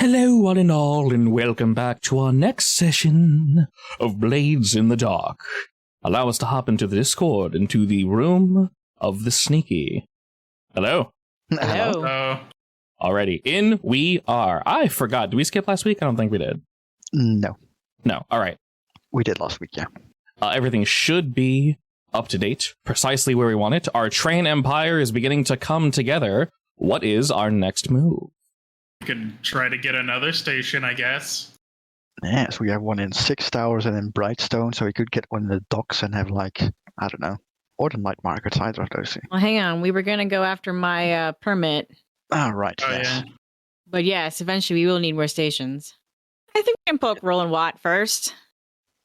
Hello, one and all, and welcome back to our next session of Blades in the Dark. Allow us to hop into the Discord, into the room of the sneaky. Hello. Hello. Alrighty, in we are. I forgot. Did we skip last week? I don't think we did. No. No, alright. We did last week, yeah. Everything should be up to date, precisely where we want it. Our train empire is beginning to come together. What is our next move? We could try to get another station, I guess. Yeah, so we have one in Six Towers and in Brightstone, so we could get one in the docks and have, like, I don't know, or the night markets, either of those. Well, hang on. We were going to go after my permit. Ah, right, Oh, yes. yeah. But yes, eventually we will need more stations. I think we can poke Roland Watt first.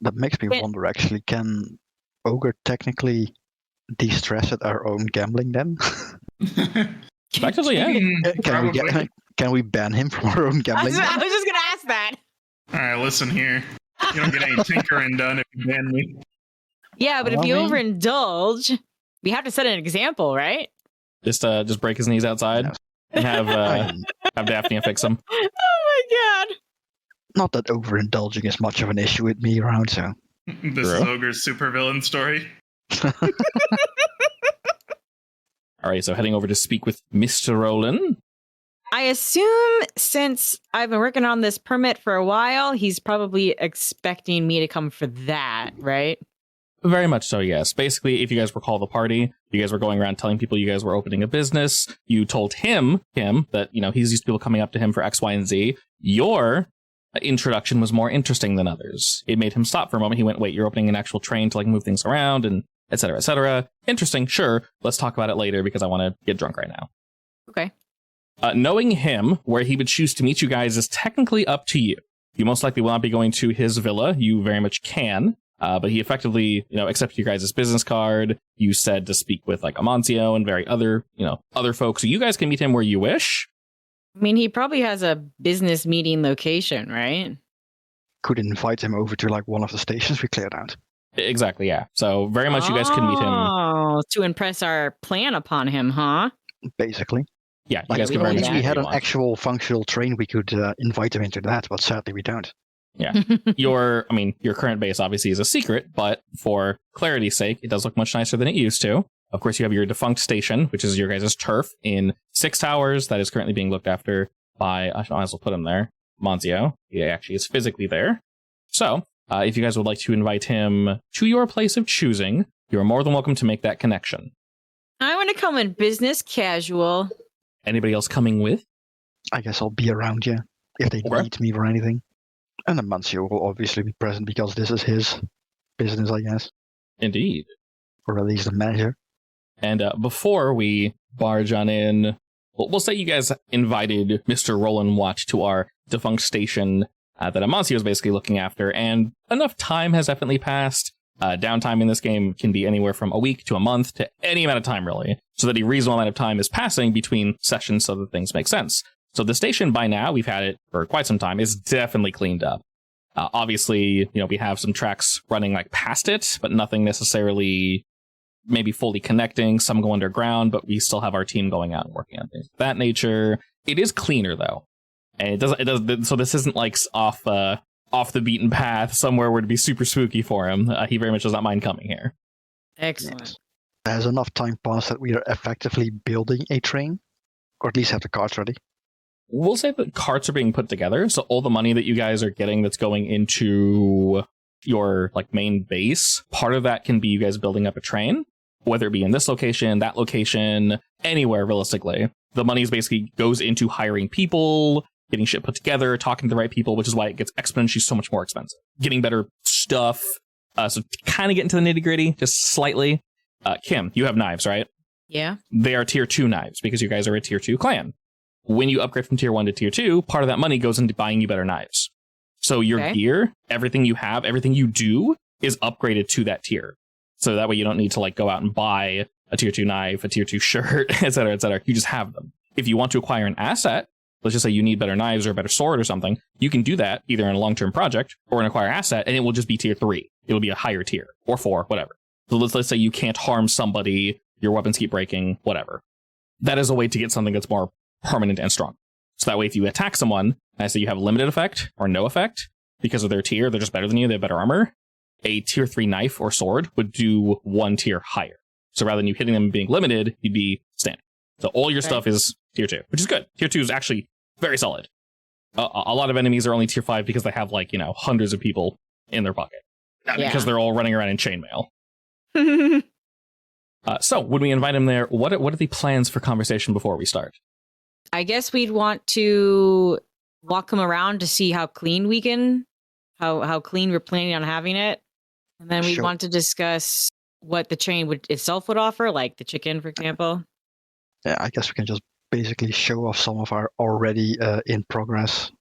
That makes me wonder, actually, can Ogre technically de-stress at our own gambling then? Effectively, yeah. Can we ban him from our own gambling? I was just going to ask that. Alright, listen here. You don't get any tinkering done if you ban me. Yeah, but if you overindulge, we have to set an example, right? Just break his knees outside and have Daphne fix him. Oh my god. Not that overindulging is much of an issue with me around, so. This is Ogre's supervillain story. Alright, so heading over to speak with Mr. Roland. I assume since I've been working on this permit for a while, he's probably expecting me to come for that, right? Very much so, yes. Basically, if you guys recall the party, you guys were going around telling people you guys were opening a business. You told him that, he's used to people coming up to him for X, Y, and Z. Your introduction was more interesting than others. It made him stop for a moment. He went, wait, you're opening an actual train to, move things around and et cetera, et cetera. Interesting, sure. Let's talk about it later because I want to get drunk right now. Okay. Knowing him, where he would choose to meet you guys is technically up to you. You most likely will not be going to his villa. You very much can. But he effectively, accepted your guys' business card. You said to speak with Amancio and other folks. So you guys can meet him where you wish. I mean, he probably has a business meeting location, right? Could invite him over to one of the stations we cleared out. Exactly, yeah. So very much you guys can meet him. Oh, to impress our plan upon him, huh? Basically. Yeah, you guys can very much. If we had an actual functional train, we could invite him into that, but sadly we don't. Yeah. Your current base obviously is a secret, but for clarity's sake, it does look much nicer than it used to. Of course, you have your defunct station, which is your guys' turf in Six Towers. That is currently being looked after by, I might as well put him there, Monzio. He actually is physically there. So, if you guys would like to invite him to your place of choosing, you are more than welcome to make that connection. I want to come in business casual. Anybody else coming with? I guess I'll be around, yeah, if they need me for anything. And Amancio will obviously be present because this is his business, I guess. Indeed. Or at least the manager. And before we barge on in, we'll say you guys invited Mr. Roland Watt to our defunct station that Amancio is basically looking after, and enough time has definitely passed. Downtime in this game can be anywhere from a week to a month to any amount of time, really, so that a reasonable amount of time is passing between sessions so that things make sense. So the station, by now, we've had it for quite some time, is definitely cleaned up. Obviously, we have some tracks running past it, but nothing necessarily maybe fully connecting. Some go underground, but we still have our team going out and working on things of that nature. It is cleaner, though. And it does. So this isn't off the beaten path somewhere where it'd be super spooky for him. He very much does not mind coming here. Excellent. There's enough time passed that we are effectively building a train, or at least have the carts ready. We'll say that carts are being put together, so all the money that you guys are getting that's going into your main base, part of that can be you guys building up a train, whether it be in this location, that location, anywhere realistically. The money basically goes into hiring people, getting shit put together, talking to the right people, which is why it gets exponentially so much more expensive. Getting better stuff. So to kind of get into the nitty gritty, just slightly. Kim, you have knives, right? Yeah. They are tier 2 knives because you guys are a tier 2 clan. When you upgrade from tier 1 to tier 2, part of that money goes into buying you better knives. So your gear, everything you have, everything you do is upgraded to that tier. So that way you don't need to go out and buy a tier 2 knife, a tier 2 shirt, etc., etc. You just have them. If you want to acquire an asset, let's just say you need better knives or a better sword or something, you can do that either in a long-term project or an acquire asset, and it will just be tier 3. It'll be a higher tier, or 4, whatever. So let's say you can't harm somebody, your weapons keep breaking, whatever. That is a way to get something that's more permanent and strong. So that way, if you attack someone, I say you have limited effect or no effect, because of their tier, they're just better than you, they have better armor. A tier 3 knife or sword would do 1 tier higher. So rather than you hitting them being limited, you'd be standard. So all your stuff is tier 2, which is good. Tier 2 is actually very solid. A lot of enemies are only tier 5 because they have, like, hundreds of people in their pocket. Not because they're all running around in chainmail. So when we invite him there, what are the plans for conversation before we start? I guess we'd want to walk him around to see how clean we can, how clean we're planning on having it. And then we'd want to discuss what the train itself would offer, like the chicken, for example. Yeah, I guess we can just basically show off some of our already in progress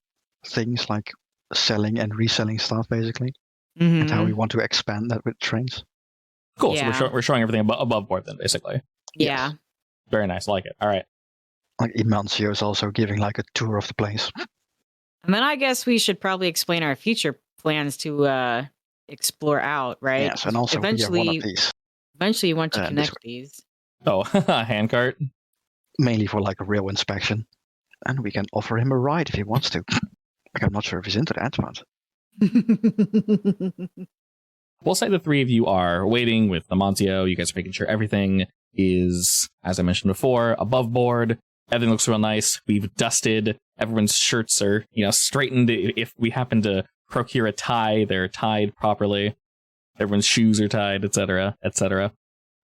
things, like selling and reselling stuff, basically. And how we want to expand that with trains. Cool. Yeah. So we're showing everything above board then, basically. Yeah. Yes. Very nice. I like it. All right. Like Imancio is also giving like a tour of the place. And then I guess we should probably explain our future plans to explore out, right? Yes, and also eventually, one of these. Eventually you want to connect these. Oh, handcart? Mainly for like a real inspection. And we can offer him a ride if he wants to. Like, I'm not sure if he's into that, but... We'll say the three of you are waiting with Amancio. You guys are making sure everything is, as I mentioned before, above board. Everything looks real nice. We've dusted. Everyone's shirts are, straightened. If we happen to procure a tie, they're tied properly. Everyone's shoes are tied, etc., etc.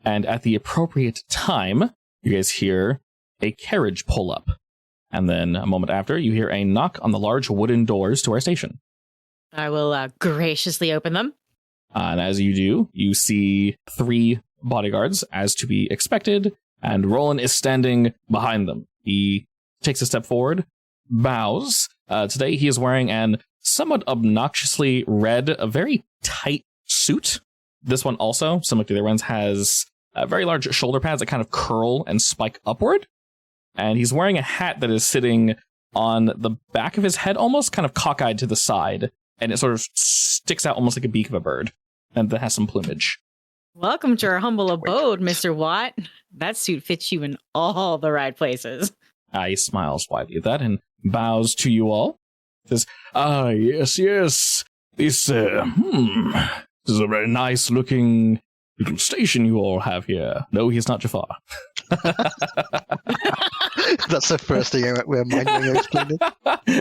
And at the appropriate time, you guys hear a carriage pull up. And then a moment after, you hear a knock on the large wooden doors to our station. I will graciously open them. And as you do, you see 3 bodyguards, as to be expected, and Roland is standing behind them. He takes a step forward, bows. Today he is wearing an somewhat obnoxiously red, a very tight suit. This one also, similar to the other ones, has very large shoulder pads that kind of curl and spike upward. And he's wearing a hat that is sitting on the back of his head, almost kind of cockeyed to the side. And it sort of sticks out almost like a beak of a bird. And that has some plumage. Welcome to our humble abode, Mr. Watt. That suit fits you in all the right places. He smiles widely at that and bows to you all. Says, yes. This is a very nice looking little station you all have here. No, he's not Jafar. That's the first thing we're mind when you explained it.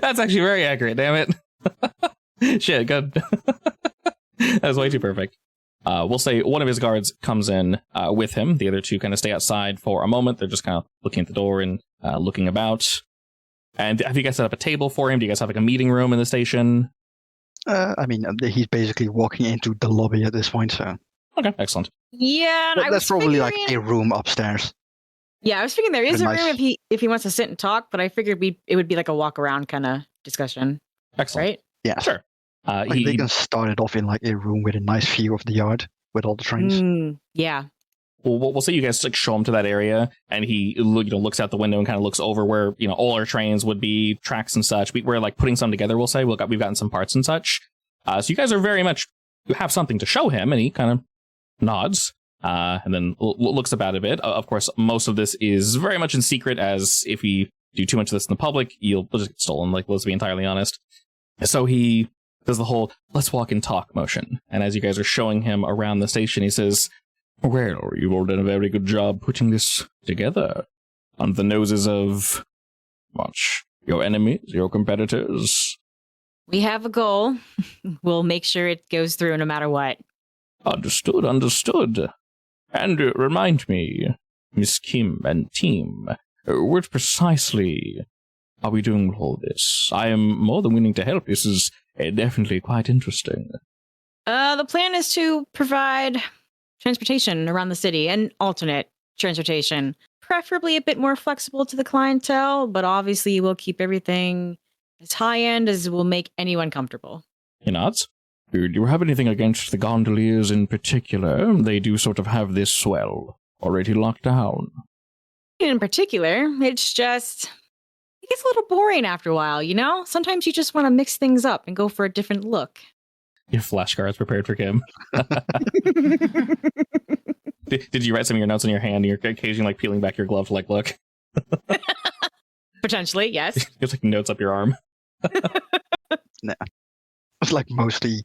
That's actually very accurate, damn it. Shit, good. That's way too perfect. We'll say one of his guards comes in with him. The other 2 kind of stay outside for a moment. They're just kind of looking at the door and looking about. And have you guys set up a table for him? Do you guys have like a meeting room in the station? He's basically walking into the lobby at this point, so... Okay, excellent. Yeah, and that's probably like a room upstairs. Yeah, I was thinking there is a room if he wants to sit and talk, but I figured it would be like a walk around kind of discussion. Excellent. Right? Yeah. Sure. They can start it off in like a room with a nice view of the yard with all the trains. Yeah. Well, we'll say you guys like show him to that area, and he looks out the window and kind of looks over where all our trains would be, tracks and such. We're like putting some together. We'll say we've gotten some parts and such. So you guys are very much have something to show him, and he kind of nods and then looks about a bit. Of course, most of this is very much in secret, as if we do too much of this in the public, you'll just get stolen. Like, let's be entirely honest. So he does the whole let's walk and talk motion. And as you guys are showing him around the station, he says, well, you've all done a very good job putting this together on the noses of your enemies, your competitors. We have a goal. We'll make sure it goes through no matter what. Understood. And remind me, Miss Kim and team, what precisely are we doing with all this? I am more than willing to help. This is definitely quite interesting. The plan is to provide transportation around the city and alternate transportation, preferably a bit more flexible to the clientele, but obviously we'll keep everything as high end as will make anyone comfortable. He nods. Do you have anything against the gondoliers in particular? They do sort of have this swell already locked down. In particular, it's just... it gets a little boring after a while, Sometimes you just want to mix things up and go for a different look. Your flashcards prepared for Kim. Did you write some of your notes on your hand and you're occasionally like peeling back your glove to like look? Potentially, yes. Just like notes up your arm. Nah. It's like mostly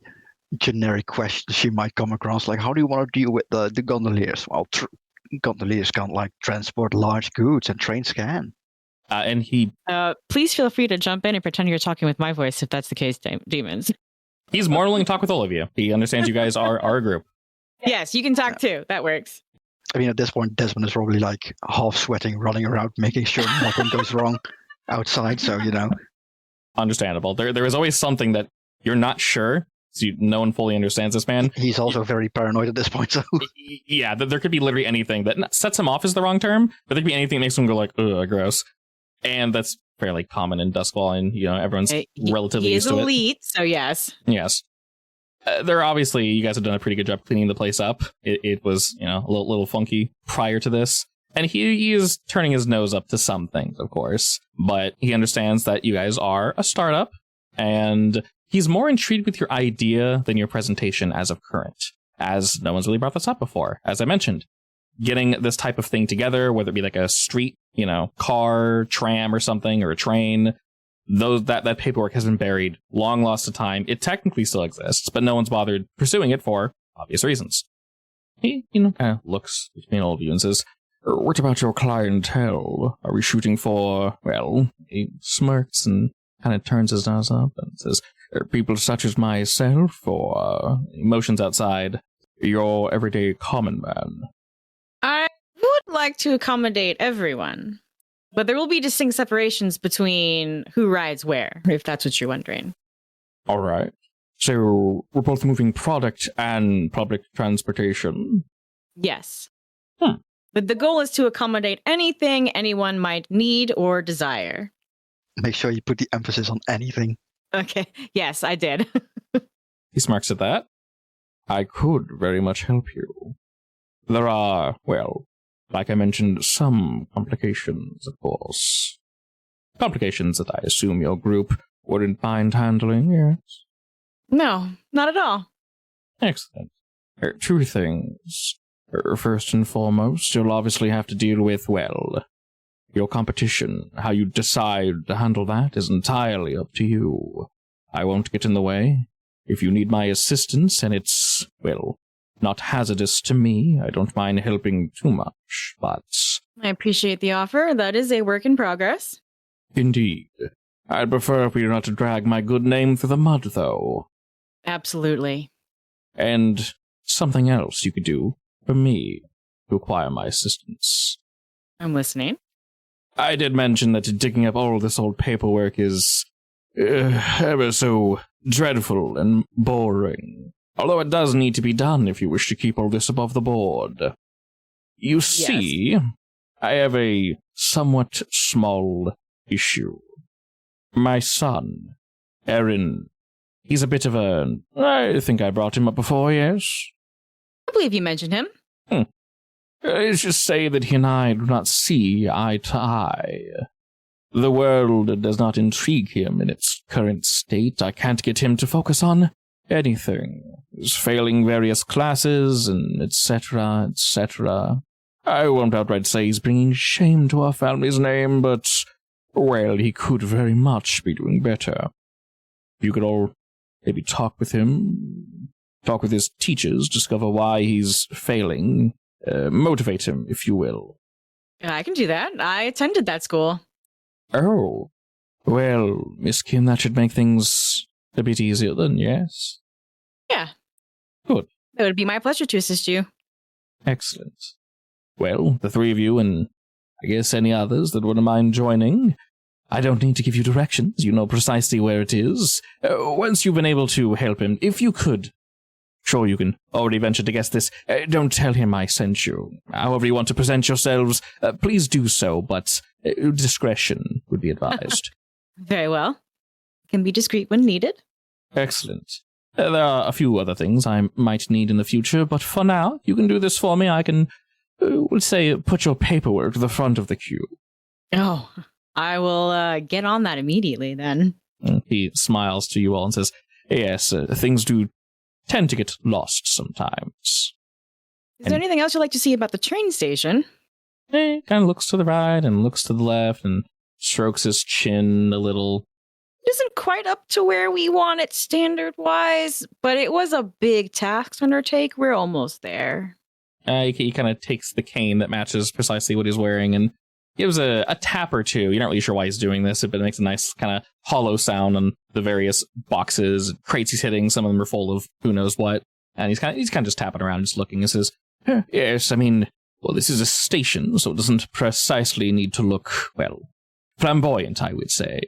generic questions she might come across, like how do you want to deal with the gondoliers? Well, gondoliers can't like transport large goods, and trains can. And he... please feel free to jump in and pretend you're talking with my voice if that's the case, demons. He's more willing to talk with all of you. He understands you guys are a group. Yes, you can talk too. That works. I mean, at this point, Desmond is probably like half sweating, running around, making sure nothing goes wrong outside. So, Understandable. There is always something that you're not sure. So no one fully understands this man. He's also very paranoid at this point. So yeah, there could be literally anything that sets him off is the wrong term, but there could be anything that makes him go like, ugh, gross. And that's fairly common in Duskwall, and everyone's relatively used to it. He is elite, so yes. Yes. There obviously, you guys have done a pretty good job cleaning the place up. It was, a little funky prior to this. And he is turning his nose up to some things, of course. But he understands that you guys are a startup, and he's more intrigued with your idea than your presentation as of current, as no one's really brought this up before. As I mentioned, getting this type of thing together, whether it be like a street, car, tram or something, or a train, that paperwork has been buried, long lost to time. It technically still exists, but no one's bothered pursuing it for obvious reasons. He, kind of looks between all of you and says, "What about your clientele? Are we shooting for, well," he smirks and kind of turns his nose up and says, "People such as myself, or emotions outside, your everyday common man?" I would like to accommodate everyone, but there will be distinct separations between who rides where, if that's what you're wondering. All right. So we're both moving product and public transportation? Yes. But the goal is to accommodate anything anyone might need or desire. Make sure you put the emphasis on anything. Okay. Yes, I did. He smirks at that. I could very much help you. There are, well, like I mentioned, some complications, of course. Complications that I assume your group wouldn't mind handling, yes? No, not at all. Excellent. Two things. First and foremost, you'll obviously have to deal with, well, your competition. How you decide to handle that is entirely up to you. I won't get in the way. If you need my assistance and it's, well, not hazardous to me, I don't mind helping too much, but... I appreciate the offer. That is a work in progress. Indeed. I'd prefer if we were not to drag my good name through the mud, though. Absolutely. And something else you could do for me to acquire my assistance. I'm listening. I did mention that digging up all this old paperwork is ever so dreadful and boring. Although it does need to be done if you wish to keep all this above the board. You see, I have a somewhat small issue. My son, Aaron, he's a bit of a... I think I brought him up before, yes? I believe you mentioned him. Let's just say that he and I do not see eye to eye. The world does not intrigue him in its current state. I can't get him to focus on anything. He's failing various classes, and etc., etc. I won't outright say he's bringing shame to our family's name, but, well, he could very much be doing better. You could all maybe talk with him, talk with his teachers, discover why he's failing, motivate him, if you will. I can do that. I attended that school. Oh. Well, Miss Kim, that should make things a bit easier then, yes? Yeah. Good. It would be my pleasure to assist you. Excellent. Well, the three of you, and I guess any others that wouldn't mind joining, I don't need to give you directions. You know precisely where it is. Once you've been able to help him, if you could, sure you can already venture to guess this, don't tell him I sent you. However you want to present yourselves, please do so, but discretion would be advised. Very well. Can be discreet when needed. Excellent. There are a few other things I might need in the future, but for now, you can do this for me. I can, we'll say, put your paperwork to the front of the queue. Oh, I will get on that immediately then. He smiles to you all and says, yes, things do tend to get lost sometimes. Is there anything else you'd like to see about the train station? He kind of looks to the right and looks to the left and strokes his chin a little. It isn't quite up to where we want it standard-wise, but it was a big task to undertake. We're almost there. He kind of takes the cane that matches precisely what he's wearing and gives a tap or two. You're not really sure why he's doing this, but it makes a nice kind of hollow sound on the various boxes, crates he's hitting. Some of them are full of who knows what. And he's kind of just tapping around, just looking. He says, yes, I mean, well, this is a station, so it doesn't precisely need to look, well, flamboyant, I would say.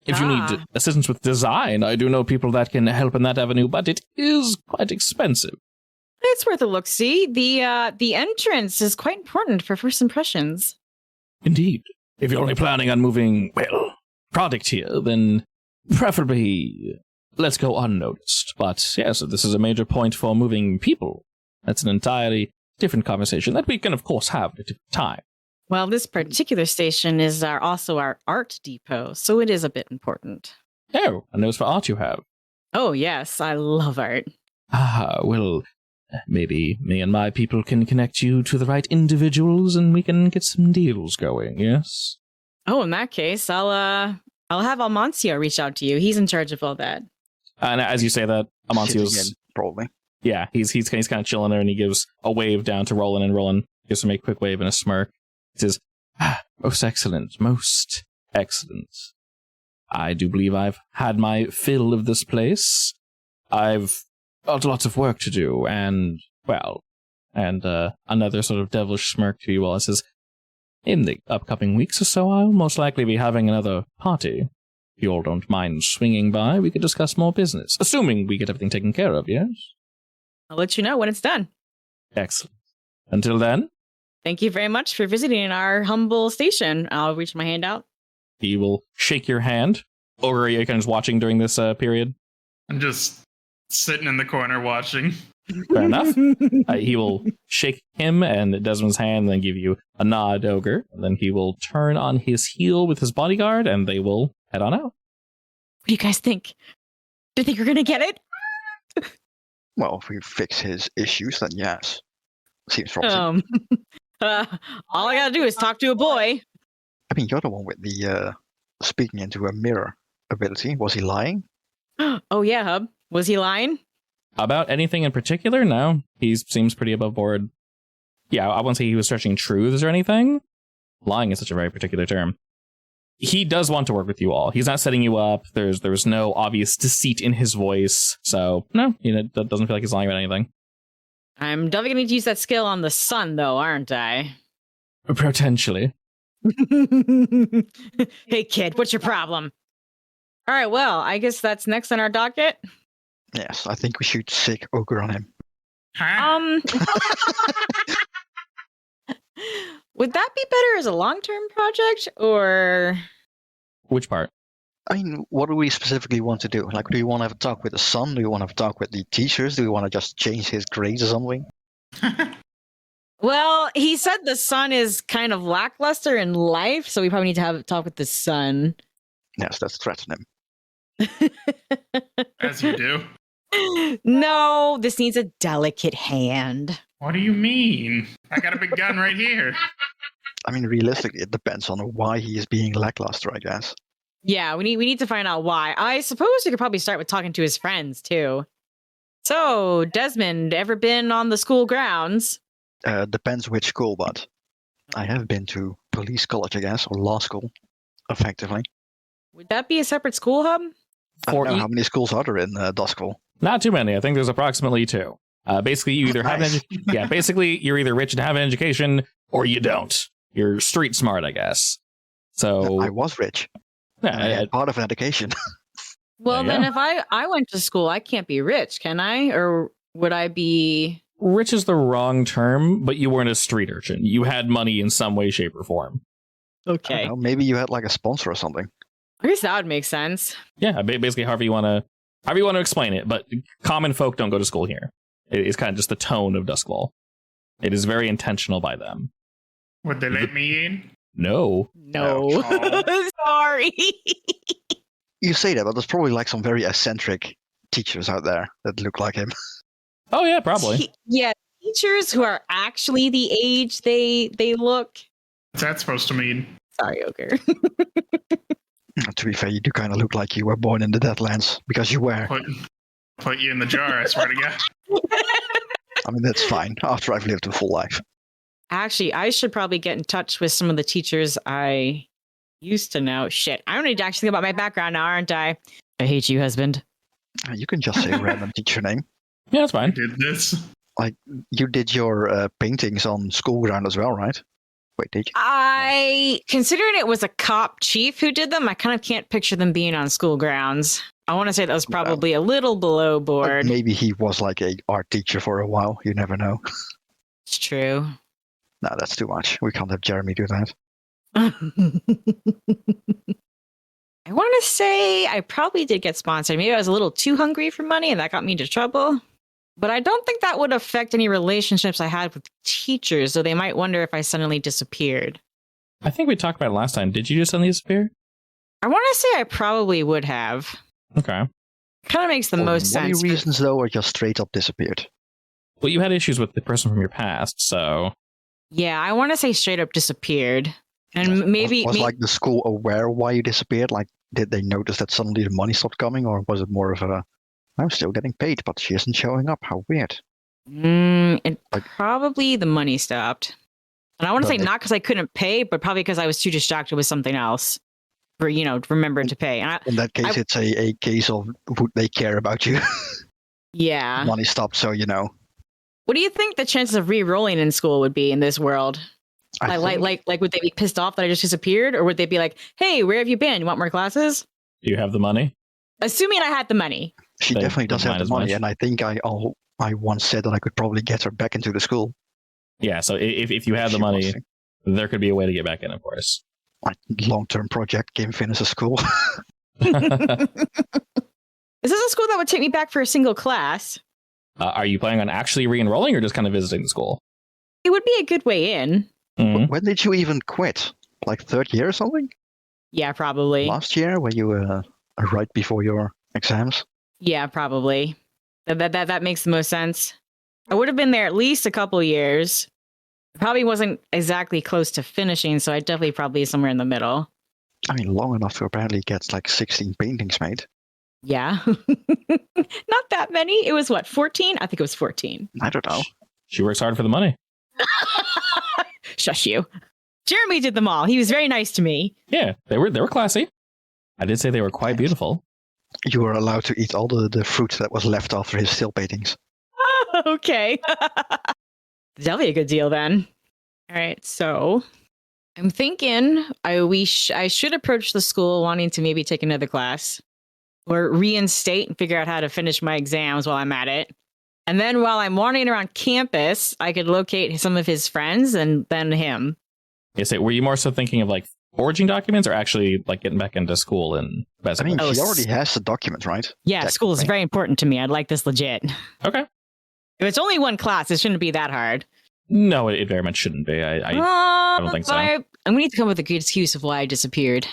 If you need assistance with design, I do know people that can help in that avenue, but it is quite expensive. It's worth a look-see. The entrance is quite important for first impressions. Indeed. If you're only planning on moving, well, product here, then preferably let's go unnoticed. But yes, if this is a major point for moving people, that's an entirely different conversation that we can, of course, have at a different time. Well, this particular station is also our art depot, so it is a bit important. Oh, and those for art you have. Oh, yes, I love art. Well, maybe me and my people can connect you to the right individuals and we can get some deals going, yes? Oh, in that case, I'll have Amancio reach out to you. He's in charge of all that. And as you say that, Amancio's... probably. Yeah, he's kind of chilling there and he gives a wave down to Roland, and Roland gives him a quick wave and a smirk. He says, most excellent, most excellent. I do believe I've had my fill of this place. I've got lots of work to do, and, well, and another sort of devilish smirk to you all. It says, in the upcoming weeks or so, I'll most likely be having another party. If you all don't mind swinging by, we could discuss more business, assuming we get everything taken care of, yes? I'll let you know when it's done. Excellent. Until then... Thank you very much for visiting our humble station. I'll reach my hand out. He will shake your hand. Or are you kind of watching during this period? I'm just sitting in the corner watching. Fair enough. He will shake him and Desmond's hand and then give you a nod, Ogre. And then he will turn on his heel with his bodyguard and they will head on out. What do you guys think? Do you think you're going to get it? Well, if we fix his issues, then yes. Seems promising. All I gotta do is talk to a boy. I mean, you're the one with the speaking into a mirror ability. Was he lying? Oh yeah, Hub. Was he lying? About anything in particular? No. He seems pretty above board. Yeah, I wouldn't say he was stretching truths or anything. Lying is such a very particular term. He does want to work with you all. He's not setting you up. There's no obvious deceit in his voice. So, no, it doesn't feel like he's lying about anything. I'm definitely going to need to use that skill on the sun, though, aren't I? Potentially. Hey, kid, what's your problem? All right, well, I guess that's next on our docket. Yes, I think we should sick Ogre on him. Huh? Would that be better as a long-term project, or... Which part? I mean, what do we specifically want to do? Like, do you want to have a talk with the son? Do you want to have a talk with the teachers? Do we want to just change his grades or something? Well, he said the son is kind of lackluster in life, so we probably need to have a talk with the son. Yes, let's threaten him. As you do. No, this needs a delicate hand. What do you mean? I got a big gun right here. I mean, realistically, it depends on why he is being lackluster, I guess. Yeah, we need to find out why. I suppose we could probably start with talking to his friends, too. So, Desmond, ever been on the school grounds? Depends which school, but I have been to police college, I guess, or law school, effectively. Would that be a separate school, Hub? I don't know how many schools are there in Duskwall? Not too many. I think there's approximately 2. Basically, you either have basically you're either rich and have an education, or you don't. You're street smart, I guess. So I was rich. Yeah, I had part of an education. Well, then if I went to school, I can't be rich, can I? Or would I be... Rich is the wrong term, but you weren't a street urchin. You had money in some way, shape, or form. Okay. Maybe you had like a sponsor or something. I guess that would make sense. Yeah, basically however you want to explain it, but common folk don't go to school here. It's kind of just the tone of Duskwall. It is very intentional by them. Would they let me in? No. Sorry. You say that, but there's probably like some very eccentric teachers out there that look like him. Oh yeah, probably. Yeah, teachers who are actually the age they look. What's that supposed to mean? Sorry, Ogre. To be fair, you do kind of look like you were born in the Deadlands because you were. Put you in the jar, I swear to God. I mean, that's fine after I've lived a full life. Actually, I should probably get in touch with some of the teachers I used to know. Shit, I don't need to actually think about my background now, aren't I? I hate you, husband. You can just say a random teacher name. Yeah, that's I fine. did this. Like, you did your paintings on school ground as well, right? Wait, did you? Considering it was a cop chief who did them, I kind of can't picture them being on school grounds. I want to say that was probably a little below board. Maybe he was like a art teacher for a while. You never know. It's true. No, that's too much. We can't have Jeremy do that. I want to say I probably did get sponsored. Maybe I was a little too hungry for money and that got me into trouble. But I don't think that would affect any relationships I had with teachers, so they might wonder if I suddenly disappeared. I think we talked about it last time. Did you just suddenly disappear? I want to say I probably would have. Okay. Kind of makes the most sense. Any reasons, though, or just straight up disappeared? Well, you had issues with the person from your past, so... Yeah, I want to say straight up disappeared. And maybe... Was like the school aware why you disappeared? Like, did they notice that suddenly the money stopped coming? Or was it more of a, I'm still getting paid, but she isn't showing up? How weird. Probably the money stopped. And I want to say not because I couldn't pay, but probably because I was too distracted with something else. For, remembering to pay. And in that case, it's a case of would they care about you? Yeah. Money stopped, so What do you think the chances of re-rolling in school would be in this world? Like, would they be pissed off that I just disappeared? Or would they be like, hey, where have you been? You want more classes? Do you have the money? Assuming I had the money. She definitely does have the money, and I think I once said that I could probably get her back into the school. Yeah, so if you had the money, there could be a way to get back in, of course. Like, long-term project, game finish a school. Is this a school that would take me back for a single class? Are you planning on actually re-enrolling or just kind of visiting the school? It would be a good way in. Mm-hmm. When did you even quit? Like third year or something? Yeah, probably. Last year, when you were right before your exams? Yeah, probably. That makes the most sense. I would have been there at least a couple years. Probably wasn't exactly close to finishing, so I'd definitely probably somewhere in the middle. I mean, long enough to apparently get like 16 paintings made. Yeah. Not that many. It was 14? I think it was 14. I don't know. She works hard for the money. Shush you. Jeremy did them all. He was very nice to me. Yeah, they were classy. I did say they were quite beautiful. You were allowed to eat all the fruit that was left after his still paintings. Okay. Definitely a good deal then. All right, so I'm thinking I should approach the school wanting to maybe take another class or reinstate and figure out how to finish my exams while I'm at it. And then while I'm wandering around campus, I could locate some of his friends and then him. Yeah, so were you more so thinking of like forging documents or actually like getting back into school and I mean, he already has the documents, right? Yeah, school is very important to me. I'd like this legit. Okay. If it's only one class, it shouldn't be that hard. No, it very much shouldn't be. I don't think so. I'm going to need to come up with a good excuse of why I disappeared.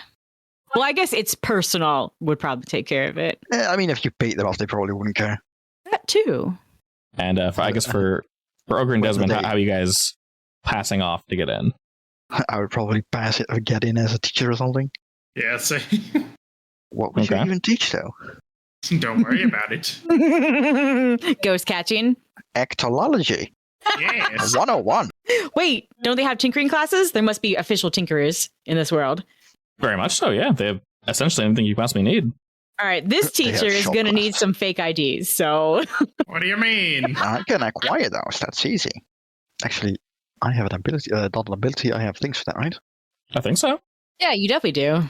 Well, I guess it's personal would probably take care of it. I mean, if you paid them off, they probably wouldn't care. That too. And I guess for Ogre and Desmond, how are you guys passing off to get in? I would probably pass it or get in as a teacher or something. Yeah, so What would you even teach, though? don't worry about it. Ghost catching. Ectology. Yes. 101. Wait, don't they have tinkering classes? There must be official tinkerers in this world. Very much so, yeah. They have essentially anything you possibly need. All right, this teacher is going to need some fake IDs, so... What do you mean? I can acquire those. That's easy. Actually, I have an ability, not an ability, I have things for that, right? I think so. Yeah, you definitely do.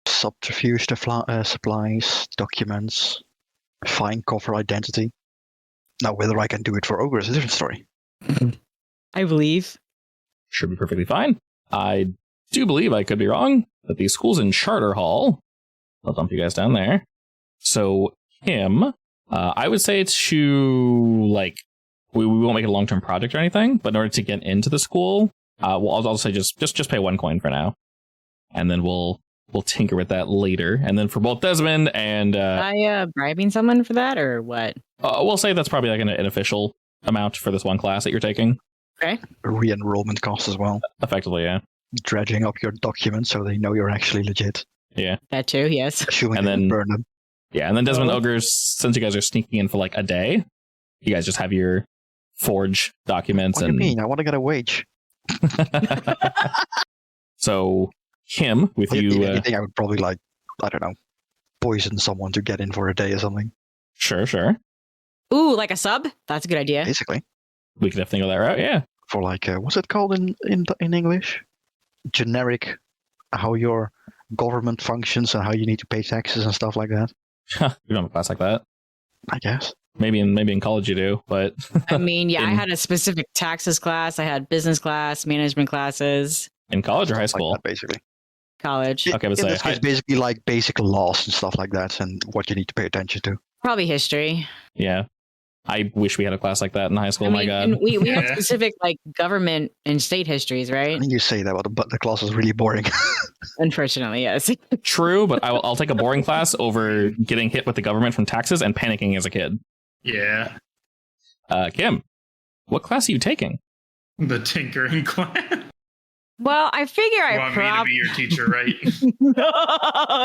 Subterfuge supplies, documents, find cover identity. Now, whether I can do it for Ogre is a different story. I believe. Should be perfectly fine. I do believe I could be wrong, but the school's in Charter Hall. I'll dump you guys down there. So, him, I would say it's to, like, we won't make it a long-term project or anything, but in order to get into the school, I'll say just pay 1 coin for now. And then we'll tinker with that later. And then for both Desmond and... bribing someone for that, or what? We'll say that's probably like an official amount for this one class that you're taking. Okay. Re-enrollment costs as well. Effectively, yeah. dredging up your documents so they know you're actually legit. Yeah. That too, yes. Assuming And they then- burn them. Yeah, and then Desmond Ogres, since you guys are sneaking in for like a day, you guys just have your forge documents What do you mean? I want to get a wage. So Kim, with If you, anything, I would probably I don't know, poison someone to get in for a day or something. sure, Ooh, like a sub? That's a good idea. Basically, we could definitely go that route. Yeah, for what's it called in English? Generic, how your government functions and how you need to pay taxes and stuff like that. we don't have a class like that. I guess. Maybe in college you do, but I mean, yeah, I In- had a specific taxes class. I had business class, management classes, in college or high Stuff school. like that, basically. college. Okay, but in say this case, basically like basic laws and stuff like that, and what you need to pay attention to. Probably history. yeah. I wish we had a class like that in high school. I Oh my mean, god. and we had Yeah. specific like government and state histories, I right? mean, you say that, but the class is really boring. Unfortunately, yes. True, but I'll take a boring class over getting hit with the government from taxes and panicking as a kid. Yeah. Kim, what class are you taking? The tinkering class. Well, I figure You I want me to probably be your teacher, right?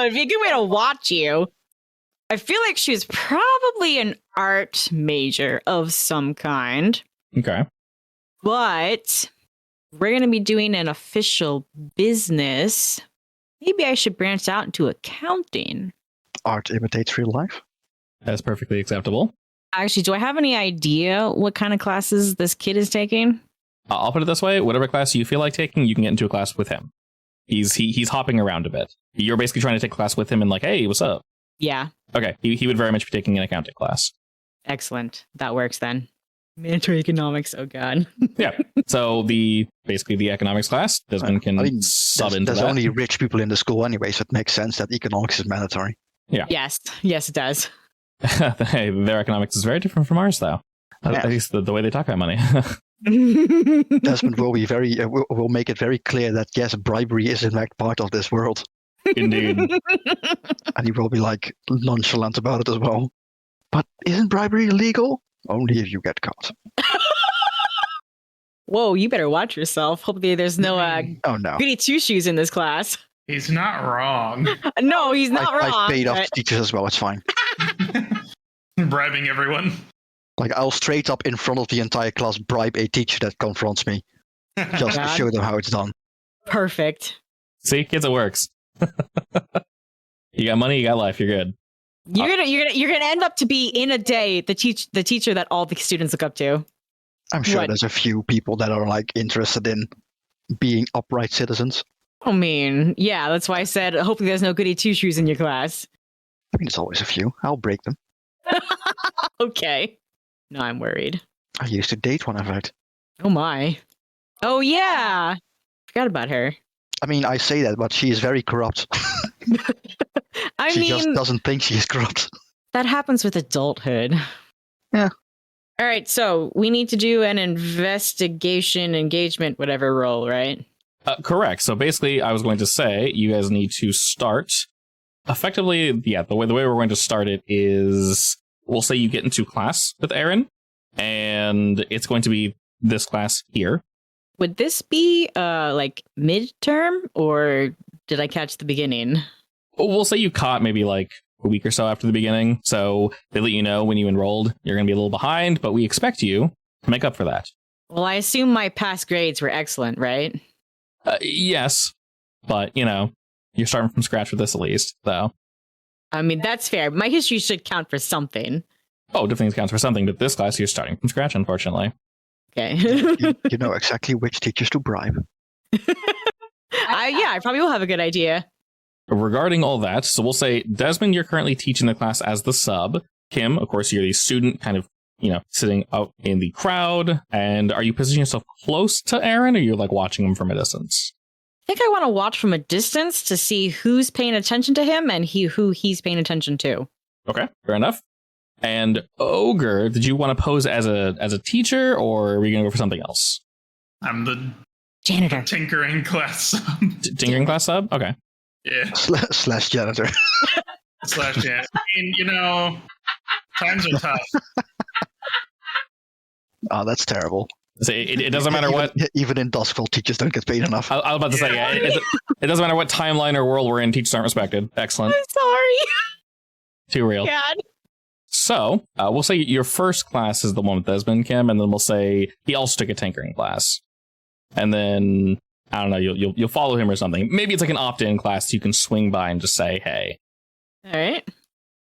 it'd be a good way to watch you. I feel like she's probably an art major of some kind, Okay. but we're going to be doing an official business. Maybe I should branch out into accounting. Art imitates real life. That's perfectly acceptable. Actually, do I have any idea what kind of classes this kid is taking? I'll put it this way: whatever class you feel like taking, you can get into a class with him. He's hopping around a bit. You're basically trying to take a class with him and like, hey, what's up? Yeah, Okay, he would very much be taking an accounting class. excellent. That works then. Mandatory economics. Oh god. Yeah. So basically the economims class, Desmond can I mean, sub into There's that. only rich people in the school anyway, so it makes sense that economics is mandatory. Yes, yes, it does. Hey, their economics is very different from ours, though. Yeah. At least the way they talk about money. Desmond will be will make it very clear that yes, bribery is in fact part of this world, Indeed. and he will be like nonchalant about it as well. But isn't bribery illegal? Only if you get caught. Whoa, you better watch yourself. Hopefully, there's no Oh no! goody two shoes in this class. He's not wrong. No, he's not wrong. I've paid off but- teachers as well. It's fine. Bribing everyone. Like I'll straight up in front of the entire class bribe a teacher that confronts me just to God. show them how it's done. Perfect. See, kids, it works. You got money, you got life, you're good. You're gonna end up to be in a day the teacher that all the students look up to. I'm sure What? there's a few people that are like interested in being upright citizens. I mean, yeah, that's why I said hopefully there's no goody two shoes in your class. I mean, there's always a few. I'll break them. Okay. No, I'm worried. I used to date one, in fact. Oh my. Oh yeah. Forgot about her. I mean, I say that, but she is very corrupt. I She just mean, doesn't think she is corrupt. that happens with adulthood. Yeah. All right, so we need to do an investigation, engagement, whatever role, right? Correct. So basically, I was going to say you guys need to start effectively. Yeah, the way we're going to start it is we'll say you get into class with Aaron, and it's going to be this class here. Would this be like midterm, or did I catch the beginning? We'll say you caught maybe like a week or so after the beginning, so they let you know when you enrolled you're going to be a little behind, but we expect you to make up for that. Well, I assume my past grades were excellent, right? Yes, but you're starting from scratch with this at least, so. I mean, that's fair. My history should count for something. Oh, definitely counts for something, but this class you're starting from scratch, unfortunately. Okay. You know exactly which teachers to bribe. I probably will have a good idea. Regarding all that, so we'll say, Desmond, you're currently teaching the class as the sub. Kim, of course, you're the student kind of, sitting out in the crowd. And are you positioning yourself close to Aaron, or are you like watching him from a distance? I think I want to watch from a distance to see who's paying attention to him and who he's paying attention to. Okay, fair enough. And Ogre, did you want to pose as a teacher, or are we going to go for something else? I'm the Janitor. tinkering class. Tinkering class sub? Okay. Yeah. Slash janitor. Slash yeah. I mean, times are tough. Oh, that's terrible. So it doesn't matter what. Even in Duskfall, teachers don't get paid enough. I was about to say, yeah, it doesn't matter what timeline or world we're in. Teachers aren't respected. Excellent. I'm sorry. Too real. God. So we'll say your first class is the one with Desmond, Kim, and then we'll say he also took a tinkering class, and then I don't know, you'll follow him or something. Maybe it's like an opt-in class you can swing by and just say, hey. All right.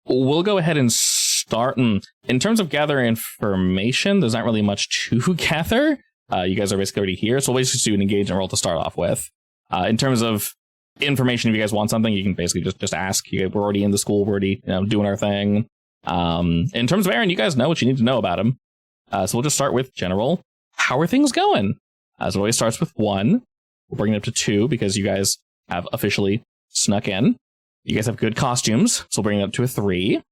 We'll go ahead and start. In terms of gathering information, there's not really much to gather. You guys are basically already here, so we'll just do an engagement roll to start off with. In terms of information, if you guys want something, you can basically just ask. We're already in the school, we're already doing our thing. In terms of Aaron, you guys know what you need to know about him. So we'll just start with general. How are things going? So it always starts with 1. We'll bring it up to 2 because you guys have officially snuck in. You guys have good costumes, so we'll bring it up to a 3. And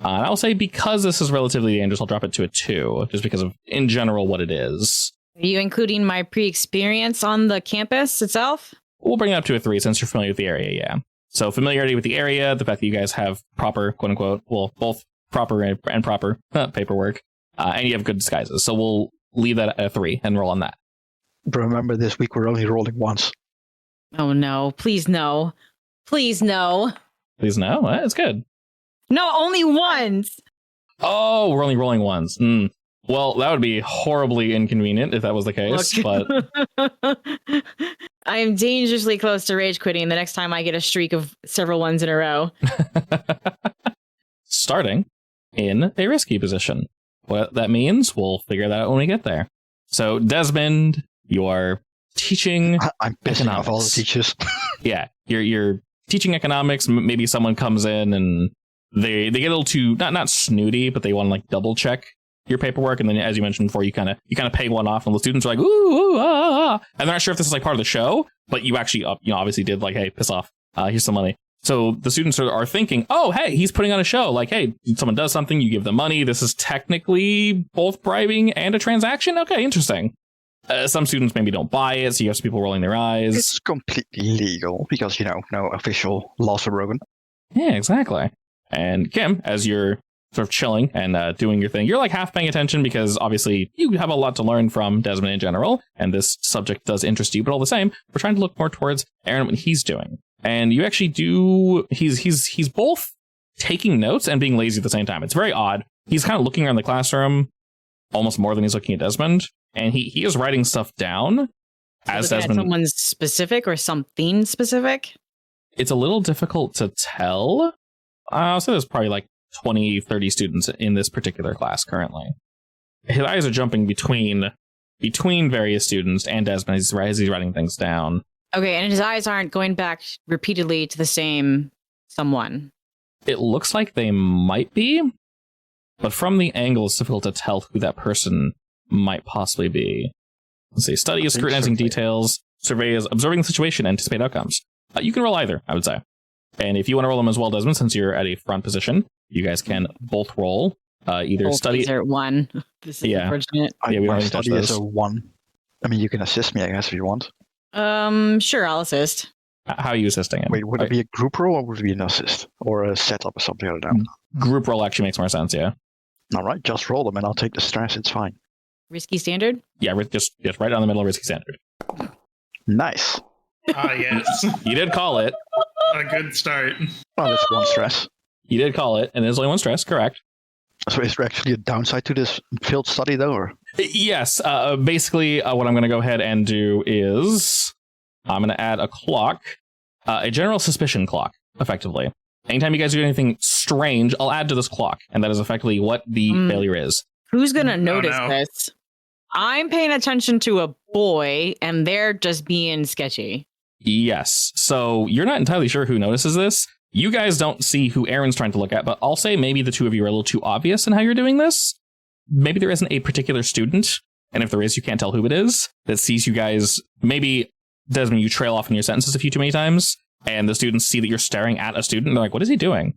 I'll say because this is relatively dangerous, I'll drop it to a 2, just because of, in general, what it is. Are you including my pre-experience on the campus itself? We'll bring it up to a 3 since you're familiar with the area, yeah. So familiarity with the area, the fact that you guys have proper, quote-unquote, well, both proper and proper paperwork, and you have good disguises. So we'll leave that at a 3 and roll on that. But remember, this week we're only rolling once. Oh, no. Please, no. Please, no. Please, no? That's good. No, only once. Oh, we're only rolling once. Well, that would be horribly inconvenient if that was the case, but... I am dangerously close to rage quitting the next time I get a streak of several ones in a row. Starting in a risky position. What that means, we'll figure that out when we get there. So, Desmond, you are teaching I'm pissing off all the teachers. Yeah, you're teaching economics. Maybe someone comes in and they get a little too not snooty, but they want to like double check your paperwork, and then as you mentioned before, you kind of pay one off, and the students are like ooh, and they're not sure if this is like part of the show, but you actually obviously did like, hey, piss off, here's some money. So the students are thinking, oh, hey, he's putting on a show. Like, hey, someone does something, you give them money. This is technically both bribing and a transaction. Okay, interesting. Some students maybe don't buy it, so you have some people rolling their eyes. It's completely legal because, no official laws are broken. Yeah, exactly. And Kim, as you're sort of chilling and doing your thing, you're like half paying attention because obviously you have a lot to learn from Desmond in general, and this subject does interest you, but all the same, we're trying to look more towards Aaron and what he's doing. And you actually do, he's both taking notes and being lazy at the same time. It's very odd. He's kind of looking around the classroom almost more than he's looking at Desmond. And he is writing stuff down as Desmond. At someone specific or something specific? It's a little difficult to tell. I'll say there's probably like 20, 30 students in this particular class currently. His eyes are jumping between various students and Desmond as he's writing things down. Okay, and his eyes aren't going back repeatedly to the same someone. It looks like they might be, but from the angle, it's difficult to tell who that person might possibly be. Let's see. Study is scrutinizing details. Survey is observing the situation. Anticipate outcomes. You can roll either, I would say. And if you want to roll them as well, Desmond, since you're at a front position, you guys can both roll. Either both study. These are 1. This is unfortunate. Yeah, we don't need to touch those. Study is a 1. I mean, you can assist me, I guess, if you want. Sure, I'll assist. How are you assisting him? Wait, would it be a group roll or would it be an assist? Or a setup or something like that? Group roll actually makes more sense, yeah. All right, just roll them and I'll take the stress. It's fine. Risky standard? Yeah, just right down the middle of risky standard. Nice. Ah, yes. You did call it. A good start. Oh, that's 1 stress. You did call it, and there's only 1 stress, correct. So is there actually a downside to this field study, though? Or? Yes. Basically, what I'm going to go ahead and do is I'm going to add a clock, a general suspicion clock, effectively. Anytime you guys do anything strange, I'll add to this clock, and that is effectively what the failure is. Who's going to notice this? I'm paying attention to a boy, and they're just being sketchy. Yes. So you're not entirely sure who notices this. You guys don't see who Aaron's trying to look at, but I'll say maybe the two of you are a little too obvious in how you're doing this. Maybe there isn't a particular student, and if there is, you can't tell who it is, that sees you guys. Maybe, Desmond, you trail off in your sentences a few too many times, and the students see that you're staring at a student, and they're like, what is he doing?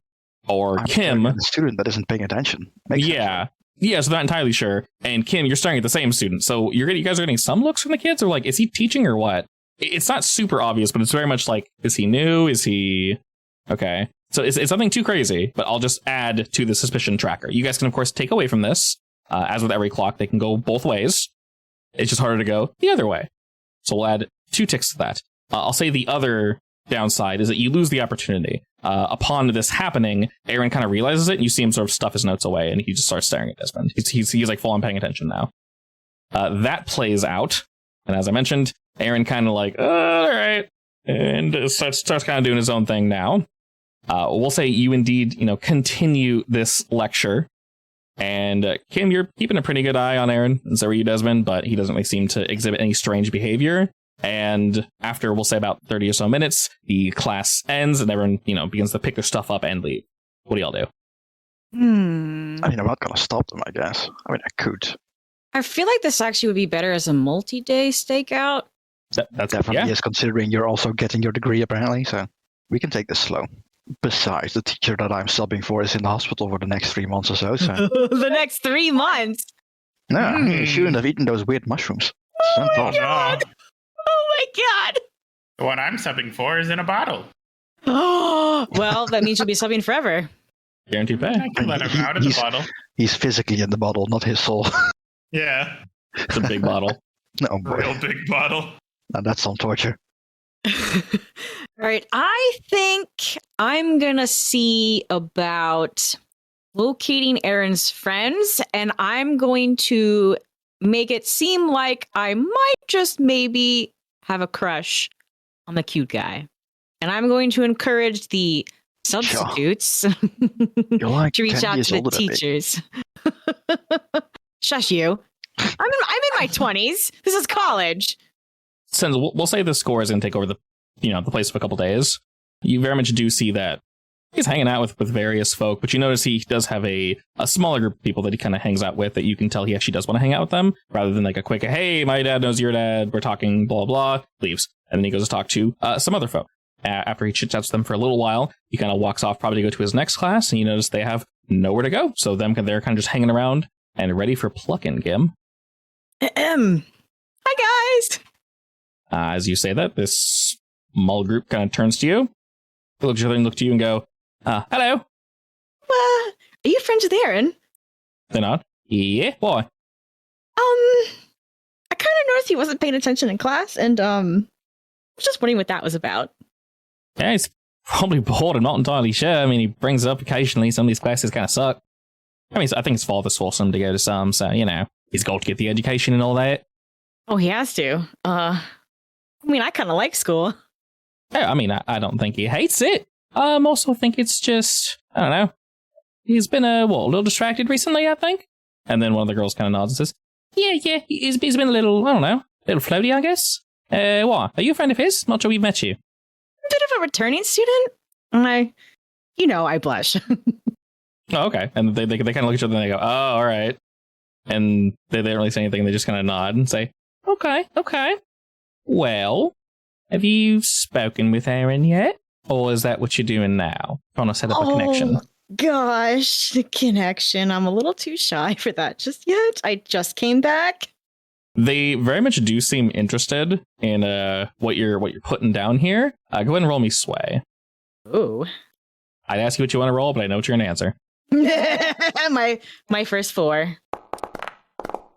Or I'm Kim. The student that isn't paying attention. Yeah. Yeah, so they're not entirely sure. And Kim, you're staring at the same student. So you guys are getting some looks from the kids, or like, is he teaching or what? It's not super obvious, but it's very much like, is he new? Is he... Okay. So it's nothing too crazy, but I'll just add to the suspicion tracker. You guys can, of course, take away from this. As with every clock, they can go both ways. It's just harder to go the other way. So we'll add 2 ticks to that. I'll say the other downside is that you lose the opportunity. Upon this happening, Aaron kind of realizes it, and you see him sort of stuff his notes away, and he just starts staring at Desmond. He's like full on paying attention now. That plays out, and as I mentioned, Aaron kind of like, all right, and starts kind of doing his own thing now. We'll say you indeed, continue this lecture, and Kim, you're keeping a pretty good eye on Aaron, and so are you, Desmond, but he doesn't really seem to exhibit any strange behavior. And after, we'll say about 30 or so minutes, the class ends and everyone, begins to pick their stuff up and leave. What do y'all do? I mean, I'm not going to stop them, I guess. I mean, I could. I feel like this actually would be better as a multi-day stakeout. That's definitely is, considering you're also getting your degree, apparently. So we can take this slow. Besides, the teacher that I'm subbing for is in the hospital for the next 3 months or so. The next 3 months? No, you shouldn't have eaten those weird mushrooms. Oh my God. Oh my God! The one I'm subbing for is in a bottle. Oh, well, that means you'll be subbing forever. Guaranteed pay. I can let him out of the bottle. He's physically in the bottle, not his soul. Yeah. It's a big bottle. No, boy. Real big bottle. Now that's some torture. All right, I think I'm gonna see about locating Aaron's friends, and I'm going to make it seem like I might just maybe have a crush on the cute guy. And I'm going to encourage the substitutes like to reach 10 out years to the older than me. teachers. Shush you. I'm in my 20s. This is college. Since we'll say the score is going to take over the place for a couple days, you very much do see that he's hanging out with various folk, but you notice he does have a smaller group of people that he kind of hangs out with that you can tell he actually does want to hang out with them, rather than like a quick, hey, my dad knows your dad, we're talking, blah, blah, leaves. And then he goes to talk to some other folk. After he chit-chats with them for a little while, he kind of walks off probably to go to his next class, and you notice they have nowhere to go. So they're kind of just hanging around and ready for plucking, Kim. Hi, guys. As you say that, this small group kind of turns to you, look at you and go, hello. Are you friends with Aaron? They're not. Yeah, why? I kind of noticed he wasn't paying attention in class, and I was just wondering what that was about. Yeah, he's probably bored. I'm not entirely sure. I mean, he brings it up occasionally. Some of these classes kind of suck. I mean, I think his father's forced him to go to some, so, he's got to get the education and all that. Oh, he has to. I kind of like school. Yeah, I mean, I don't think he hates it. I also think it's just, I don't know. He's been, a little distracted recently, I think. And then one of the girls kind of nods and says, yeah, he's been a little, I don't know, a little floaty, I guess. What? Are you a friend of his? Not sure we've met you. A bit of a returning student. And I blush. Oh, okay. And they kind of look at each other and they go, oh, all right. And they don't really say anything. They just kind of nod and say, okay. Well, have you spoken with Aaron yet? Or is that what you're doing now? Trying to set up a connection? Gosh, the connection. I'm a little too shy for that just yet. I just came back. They very much do seem interested in what you're putting down here. Go ahead and roll me sway. Ooh. I'd ask you what you want to roll, but I know what you're going to answer. my first 4.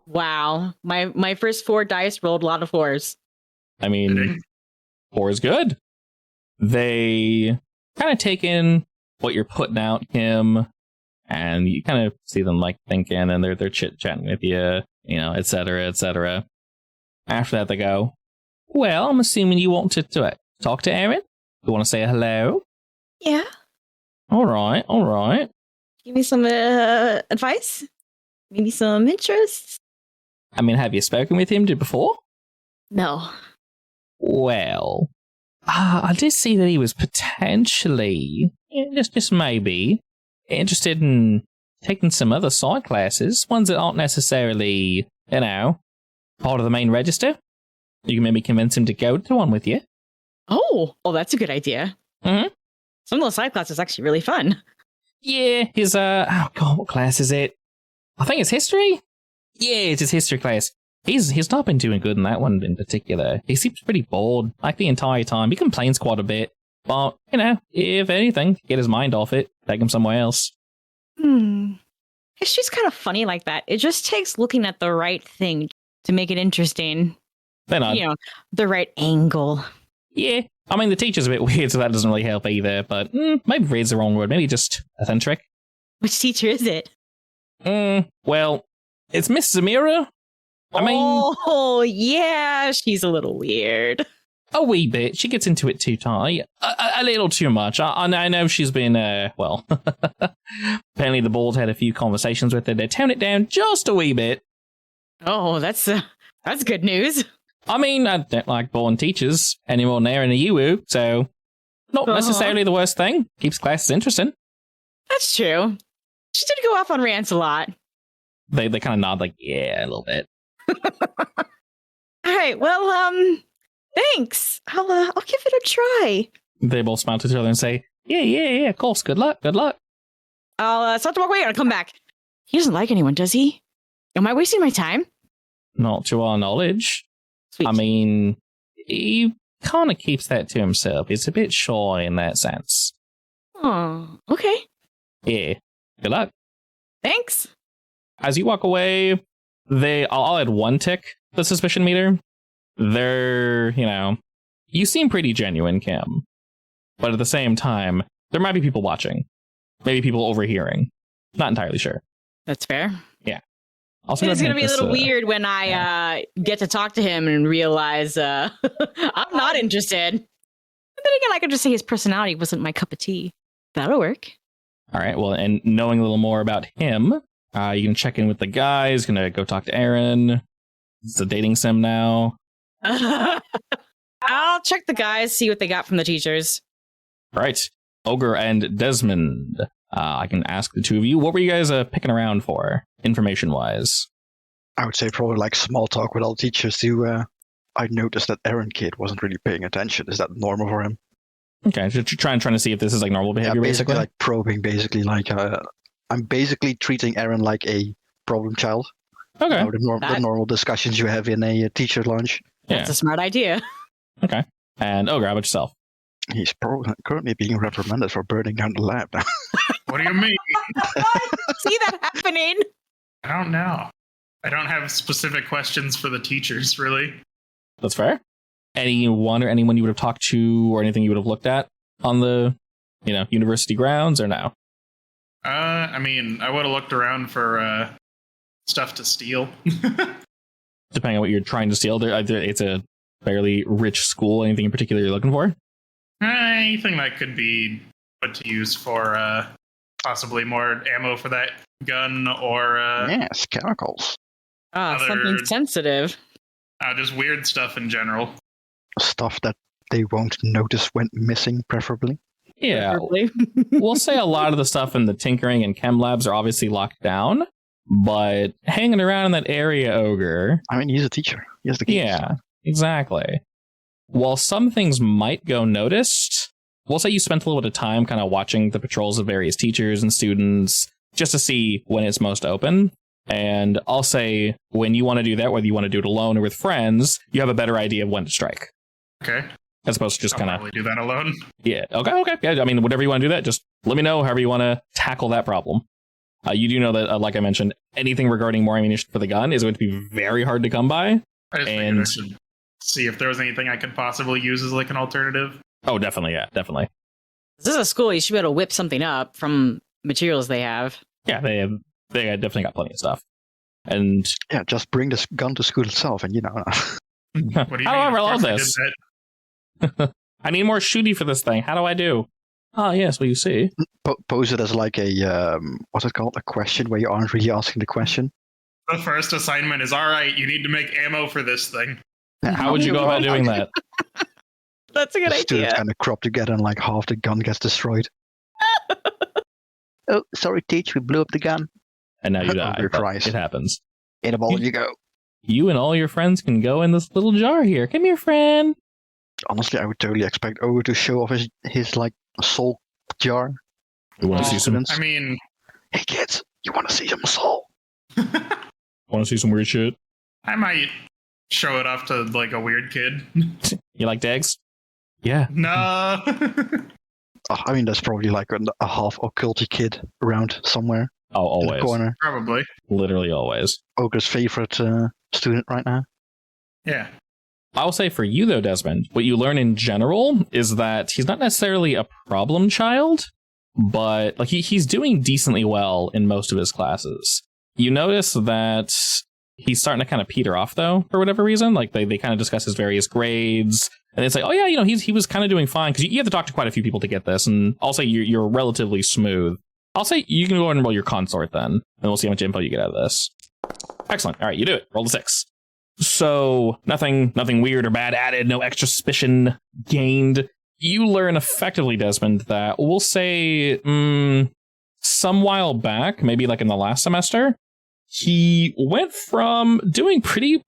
Wow. My first 4 dice rolled a lot of 4s. I mean, 4 is good. They kind of take in what you're putting out, Kim, and you kind of see them like thinking, and they're chit-chatting with you, et cetera, et cetera. After that, they go, well, I'm assuming you want to talk to Aaron? You want to say hello? Yeah. All right. Give me some advice? Maybe some interests? I mean, have you spoken with him before? No. Well, I did see that he was potentially, just maybe, interested in taking some other side classes, ones that aren't necessarily, part of the main register. You can maybe convince him to go to one with you. Oh, that's a good idea. Mm-hmm. Some of those side classes are actually really fun. Yeah, his, what class is it? I think it's history? Yeah, it's his history class. He's not been doing good in that one in particular. He seems pretty bored, like the entire time. He complains quite a bit. But, if anything, get his mind off it, take him somewhere else. History's kind of funny like that. It just takes looking at the right thing to make it interesting. Then You know, the right angle. yeah. I mean, the teacher's a bit weird, so that doesn't really help either. But maybe weird's the wrong word. Maybe just eccentric. Which teacher is it? Well, it's Miss Zamira. I mean, oh yeah, she's a little weird. a wee bit. She gets into it too tight. A little too much. I know she's been, well, apparently the board had a few conversations with her. They toned it down just a wee bit. Oh, that's good news. I mean, I don't like born teachers any more than they're in a UU, so not necessarily the worst thing. Keeps classes interesting. That's true. She did go off on rants a lot. They kind of nod like, yeah, a little bit. All right, well, thanks. I'll give it a try. They both smile to each other and say, yeah, of course. Good luck. I'll start to walk away and I'll come back. He doesn't like anyone, does he? Am I wasting my time? Not to our knowledge. Sweet. I mean, he kind of keeps that to himself. He's a bit shy in that sense. Oh, okay. Yeah. Good luck. Thanks. As you walk away, I'll add one tick to the suspicion meter. They're, you seem pretty genuine, Kim. But at the same time, there might be people watching. Maybe people overhearing. Not entirely sure. That's fair. Yeah. Also, It's going to be a little weird when I get to talk to him and realize I'm not interested. But then again, I could just say his personality wasn't my cup of tea. That'll work. All right, well, and knowing a little more about him, you can check in with the guys. Gonna go talk to Aaron. It's a dating sim now. I'll check the guys, see what they got from the teachers. All right, Ogre and Desmond. I can ask the two of you, what were you guys picking around for, information-wise? I would say probably like small talk with all the teachers to, I noticed that Aaron kid wasn't really paying attention. Is that normal for him? Okay, so trying to see if this is like normal behavior, basically. basically? Like probing, basically. Like, I'm basically treating Aaron like a problem child. Okay. The normal discussions you have in a teacher lunch. That's a smart idea. Okay. And Ogre, how about yourself? He's currently being reprimanded for burning down the lab. What do you mean? See that happening? I don't know. I don't have specific questions for the teachers, really. That's fair. Anyone or anyone you would have talked to or anything you would have looked at on the, university grounds or no? I mean, I would have looked around for stuff to steal. Depending on what you're trying to steal, it's a fairly rich school. Anything in particular you're looking for? Anything that could be put to use for possibly more ammo for that gun or... yes, chemicals. Something sensitive. Just weird stuff in general. Stuff that they won't notice went missing, preferably. Yeah. We'll say a lot of the stuff in the tinkering and chem labs are obviously locked down, but hanging around in that area, Ogre... I mean, he's a teacher. He has the keys. Yeah, exactly. While some things might go noticed, we'll say you spent a little bit of time kind of watching the patrols of various teachers and students just to see when it's most open. And I'll say when you want to do that, whether you want to do it alone or with friends, you have a better idea of when to strike. Okay. As opposed to just kind of... probably do that alone. Yeah, okay. Yeah, I mean, whatever you want to do that, just let me know however you want to tackle that problem. You do know that, like I mentioned, anything regarding more ammunition for the gun is going to be very hard to come by. I just figured I should see if there was anything I could possibly use as like an alternative. Oh, definitely, yeah, definitely. This is a school. You should be able to whip something up from materials they have. Yeah, they definitely got plenty of stuff. And yeah, just bring this gun to school itself, and What do you mean? How do I reload Of course this? I did that. I need more shooty for this thing. How do I do? Oh, yes, well, you see. pose it as like a what's it called? A question where you aren't really asking the question. The first assignment is, all right, you need to make ammo for this thing. How would you go about doing that? That's a good The students idea. kind of crop together and like half the gun gets destroyed. Oh, sorry, teach, we blew up the gun. And now you die. Your but prize. It happens. In a ball you go. You and all your friends can go in this little jar here. Come here, friend. Honestly, I would totally expect Ogo to show off his like soul jar. You want to see some? I mean, Hey kids, you want to see some soul? Want to see some weird shit? I might show it off to like a weird kid. You like dags? Yeah. No. I mean, there's probably like a half occulty kid around somewhere Oh, in the always. corner. Probably. Literally always. Ogre's favorite student right now. Yeah. I'll say for you, though, Desmond, what you learn in general is that he's not necessarily a problem child, but like he's doing decently well in most of his classes. You notice that he's starting to kind of peter off, though, for whatever reason. Like they kind of discuss his various grades, and they say, oh, yeah, he was kind of doing fine, because you have to talk to quite a few people to get this, and I'll say you're relatively smooth. I'll say you can go ahead and roll your consort then, and we'll see how much info you get out of this. Excellent. All right, you do it. Roll the 6. So nothing weird or bad added, no extra suspicion gained. You learn effectively, Desmond, that we'll say some while back, maybe like in the last semester, he went from doing pretty,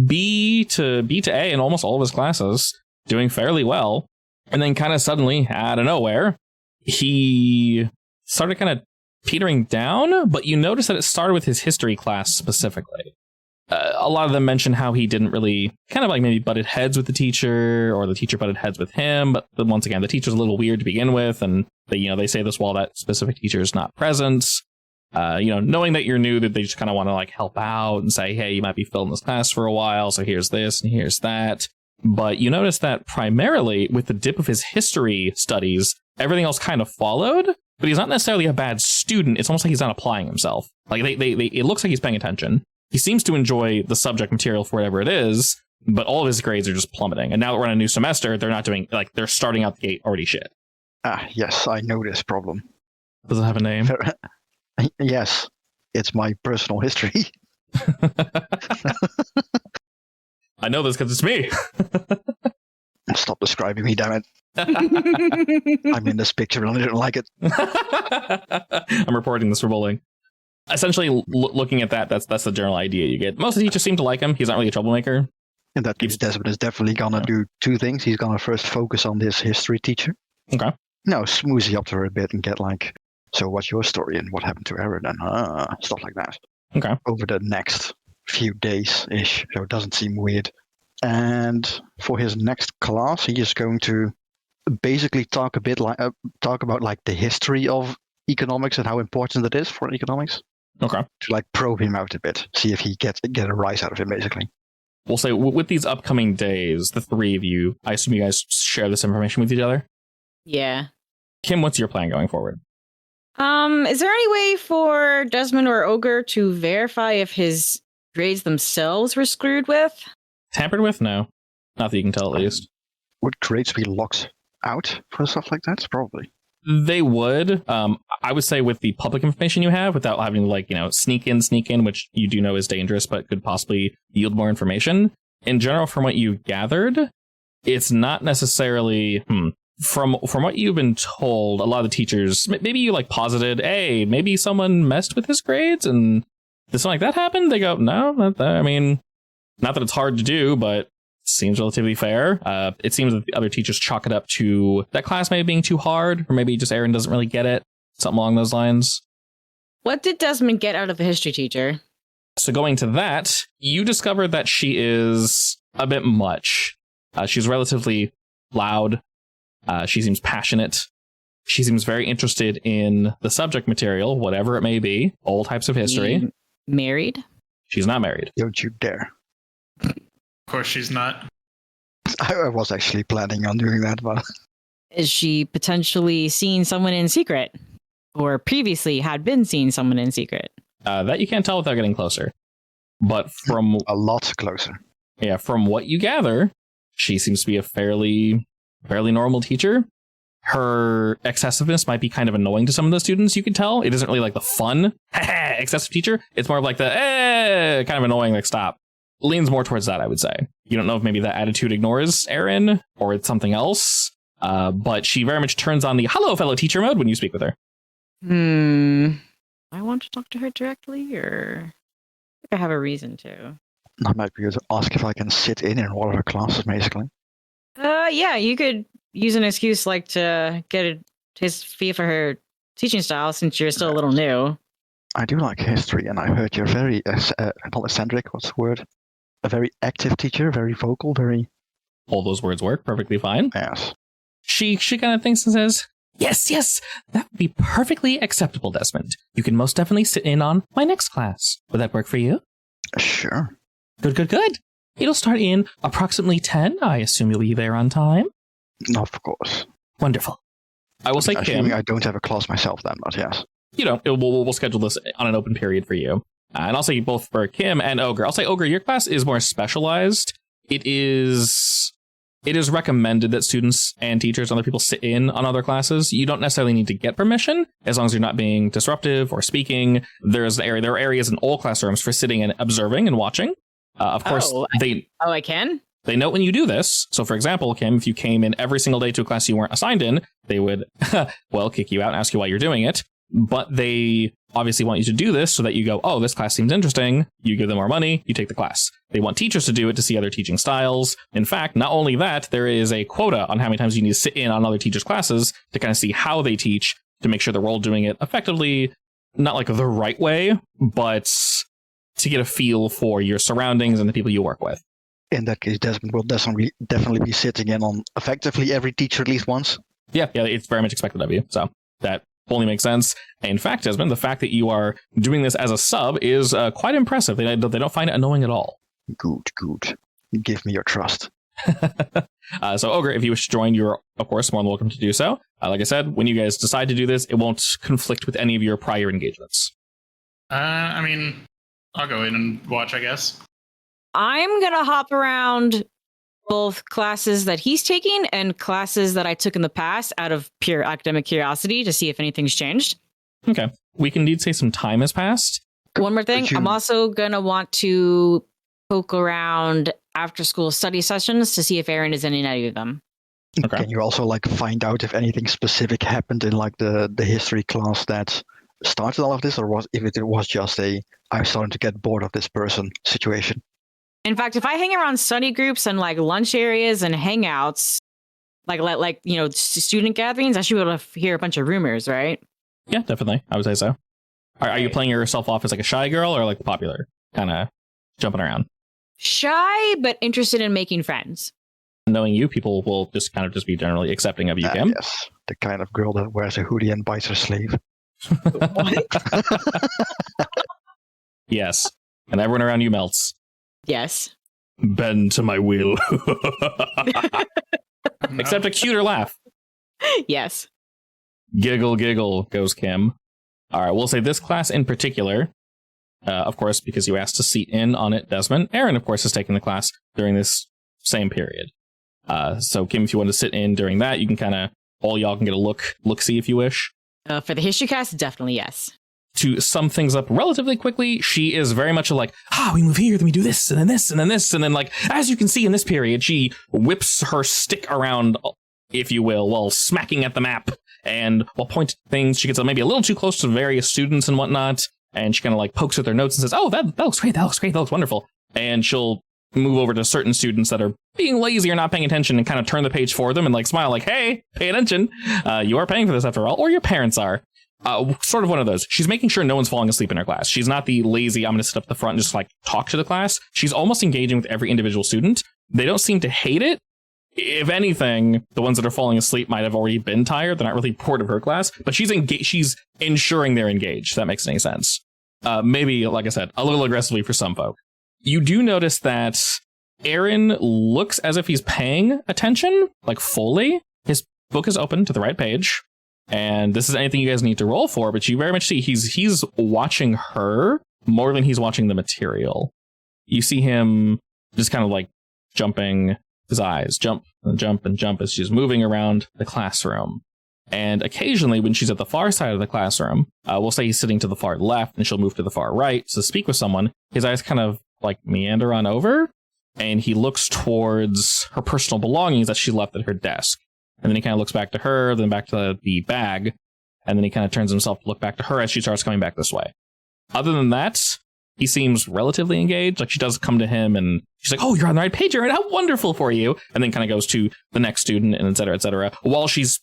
B to A in almost all of his classes, doing fairly well. And then kind of suddenly, out of nowhere, he started kind of petering down, but you notice that it started with his history class specifically. A lot of them mention how he didn't really kind of like maybe butted heads with the teacher, or the teacher butted heads with him. But once again, the teacher's a little weird to begin with. And they say this while that specific teacher is not present. Knowing that you're new, that they just kind of want to like help out and say, hey, you might be filling this class for a while. So here's this and here's that. But you notice that primarily with the dip of his history studies, everything else kind of followed. But he's not necessarily a bad student. It's almost like he's not applying himself. Like it looks like he's paying attention. He seems to enjoy the subject material for whatever it is, but all of his grades are just plummeting. And now that we're on a new semester, they're not doing, like, they're starting out the gate already shit. Yes, I know this problem. Does it have a name? Yes, it's my personal history. I know this because it's me. Stop describing me, damn it. I'm in this picture and I didn't like it. I'm reporting this for bullying. Essentially, looking at that's the general idea you get. Most of the teachers seem to like him. He's not really a troublemaker. In that case, Desmond is definitely going to do two things. He's going to first focus on this history teacher. Okay. No, smoothie up to her a bit and get like, so what's your story and what happened to Aaron and stuff like that. Okay. Over the next few days-ish, so it doesn't seem weird. And for his next class, he is going to basically talk about like the history of economics and how important it is for economics. Okay. To like probe him out a bit, see if he get a rise out of him, basically. We'll say with these upcoming days, the three of you, I assume you guys share this information with each other? Yeah. Kim, what's your plan going forward? Is there any way for Desmond or Ogre to verify if his grades themselves were screwed with? Tampered with? No. Not that you can tell, at least. Would grades be locked out for stuff like that? Probably. They would. I would say with the public information you have, without having to, like, sneak in, which you do know is dangerous, but could possibly yield more information. In general, from what you gathered, it's not necessarily... From what you've been told, a lot of the teachers, maybe you posited, hey, maybe someone messed with his grades and did something like that happen? They go, no, not that. I mean, not that it's hard to do, but it seems relatively fair. It seems that the other teachers chalk it up to that class maybe being too hard, or maybe just Aaron doesn't really get it. Something along those lines. What did Desmond get out of the history teacher? So going to that, you discovered that she is a bit much. She's relatively loud. She seems passionate. She seems very interested in the subject material, whatever it may be, all types of history. Married? She's not married. Don't you dare. Of course she's not. I was actually planning on doing that, but... Is she potentially seeing someone in secret? Or previously had been seeing someone in secret? That you can't tell without getting closer. But from... A lot closer. Yeah, from what you gather, she seems to be a fairly normal teacher. Her excessiveness might be kind of annoying to some of the students, you can tell. It isn't really like the fun, excessive teacher. It's more of like the, kind of annoying, like, stop. Leans more towards that, I would say. You don't know if maybe that attitude ignores Erin, or it's something else. But she very much turns on the hello, fellow teacher mode when you speak with her. I want to talk to her directly, or I think I have a reason to. I might be able to ask if I can sit in one of her classes, basically. Yeah, you could use an excuse like to get a taste fee for her teaching style since you're still a little new. I do like history, and I heard you're very, not eccentric, what's the word? A very active teacher, very vocal, very... All those words work perfectly fine. Yes. She kind of thinks and says, yes, that would be perfectly acceptable, Desmond. You can most definitely sit in on my next class. Would that work for you? Sure. Good. It'll start in approximately 10. I assume you'll be there on time. Of course. Wonderful. I will say, Kim. I don't have a class myself then, but yes. We'll schedule this on an open period for you. And I'll say both for Kim and Ogre. I'll say, Ogre, your class is more specialized. It is recommended that students and teachers and other people sit in on other classes. You don't necessarily need to get permission as long as you're not being disruptive or speaking. There are areas in all classrooms for sitting and observing and watching. Of course, I can? They note when you do this. So, for example, Kim, if you came in every single day to a class you weren't assigned in, they would, kick you out and ask you why you're doing it. But they obviously want you to do this so that you go, oh, this class seems interesting. You give them more money, you take the class. They want teachers to do it to see other teaching styles. In fact, not only that, there is a quota on how many times you need to sit in on other teachers' classes to kind of see how they teach, to make sure they're all doing it effectively, not like the right way, but to get a feel for your surroundings and the people you work with. In that case, Desmond will definitely be sitting in on effectively every teacher at least once. Yeah, it's very much expected of you. So that only makes sense. In fact, Desmond, the fact that you are doing this as a sub is quite impressive. They don't find it annoying at all. Good. Give me your trust. So, Ogre, if you wish to join, you're, of course, more than welcome to do so. Like I said, when you guys decide to do this, it won't conflict with any of your prior engagements. I'll go in and watch, I guess. I'm going to hop around both classes that he's taking and classes that I took in the past out of pure academic curiosity to see if anything's changed. Okay. We can indeed say some time has passed. One more thing. I'm also going to want to poke around after school study sessions to see if Aaron is in any of them. Okay. Can you also find out if anything specific happened in the history class that started all of this, or if it was just I'm starting to get bored of this person situation? In fact, if I hang around study groups and lunch areas and hangouts, student gatherings, I should be able to hear a bunch of rumors, right? Yeah, definitely. I would say so. Are you playing yourself off as a shy girl or popular, kind of jumping around? Shy, but interested in making friends. Knowing you, people will just be generally accepting of you, Kim. Yes, the kind of girl that wears a hoodie and bites her sleeve. What? Yes, and everyone around you melts. Yes. Bend to my will. Except a cuter laugh. Yes. Giggle, goes Kim. All right, we'll say this class in particular, of course, because you asked to seat in on it, Desmond. Aaron, of course, is taking the class during this same period. So, Kim, if you want to sit in during that, you can all y'all can get a look-see if you wish. For the history cast, definitely yes. To sum things up relatively quickly, she is very much we move here, then we do this, and then this, and then this, and then as you can see in this period, she whips her stick around, if you will, while smacking at the map, and while pointing things, she gets maybe a little too close to various students and whatnot, and she pokes at their notes and says, oh, that looks great, that looks wonderful, and she'll move over to certain students that are being lazy or not paying attention and kind of turn the page for them and smile hey, pay attention, you are paying for this after all, or your parents are. Sort of one of those. She's making sure no one's falling asleep in her class. She's not the lazy, I'm going to sit up the front and just talk to the class. She's almost engaging with every individual student. They don't seem to hate it. If anything, the ones that are falling asleep might have already been tired. They're not really part of her class, but she's ensuring they're engaged. If that makes any sense. Maybe, like I said, a little aggressively for some folk. You do notice that Aaron looks as if he's paying attention, fully. His book is open to the right page. And this is anything you guys need to roll for, but you very much see he's watching her more than he's watching the material. You see him just jumping his eyes, jump and jump and jump as she's moving around the classroom. And occasionally when she's at the far side of the classroom, we'll say he's sitting to the far left and she'll move to the far right to speak with someone. His eyes meander on over and he looks towards her personal belongings that she left at her desk. And then he kind of looks back to her, then back to the bag, and then he kind of turns himself to look back to her as she starts coming back this way. Other than that, he seems relatively engaged. She does come to him, and she's oh, you're on the right page, Aaron, how wonderful for you. And then kind of goes to the next student, and et cetera, while she's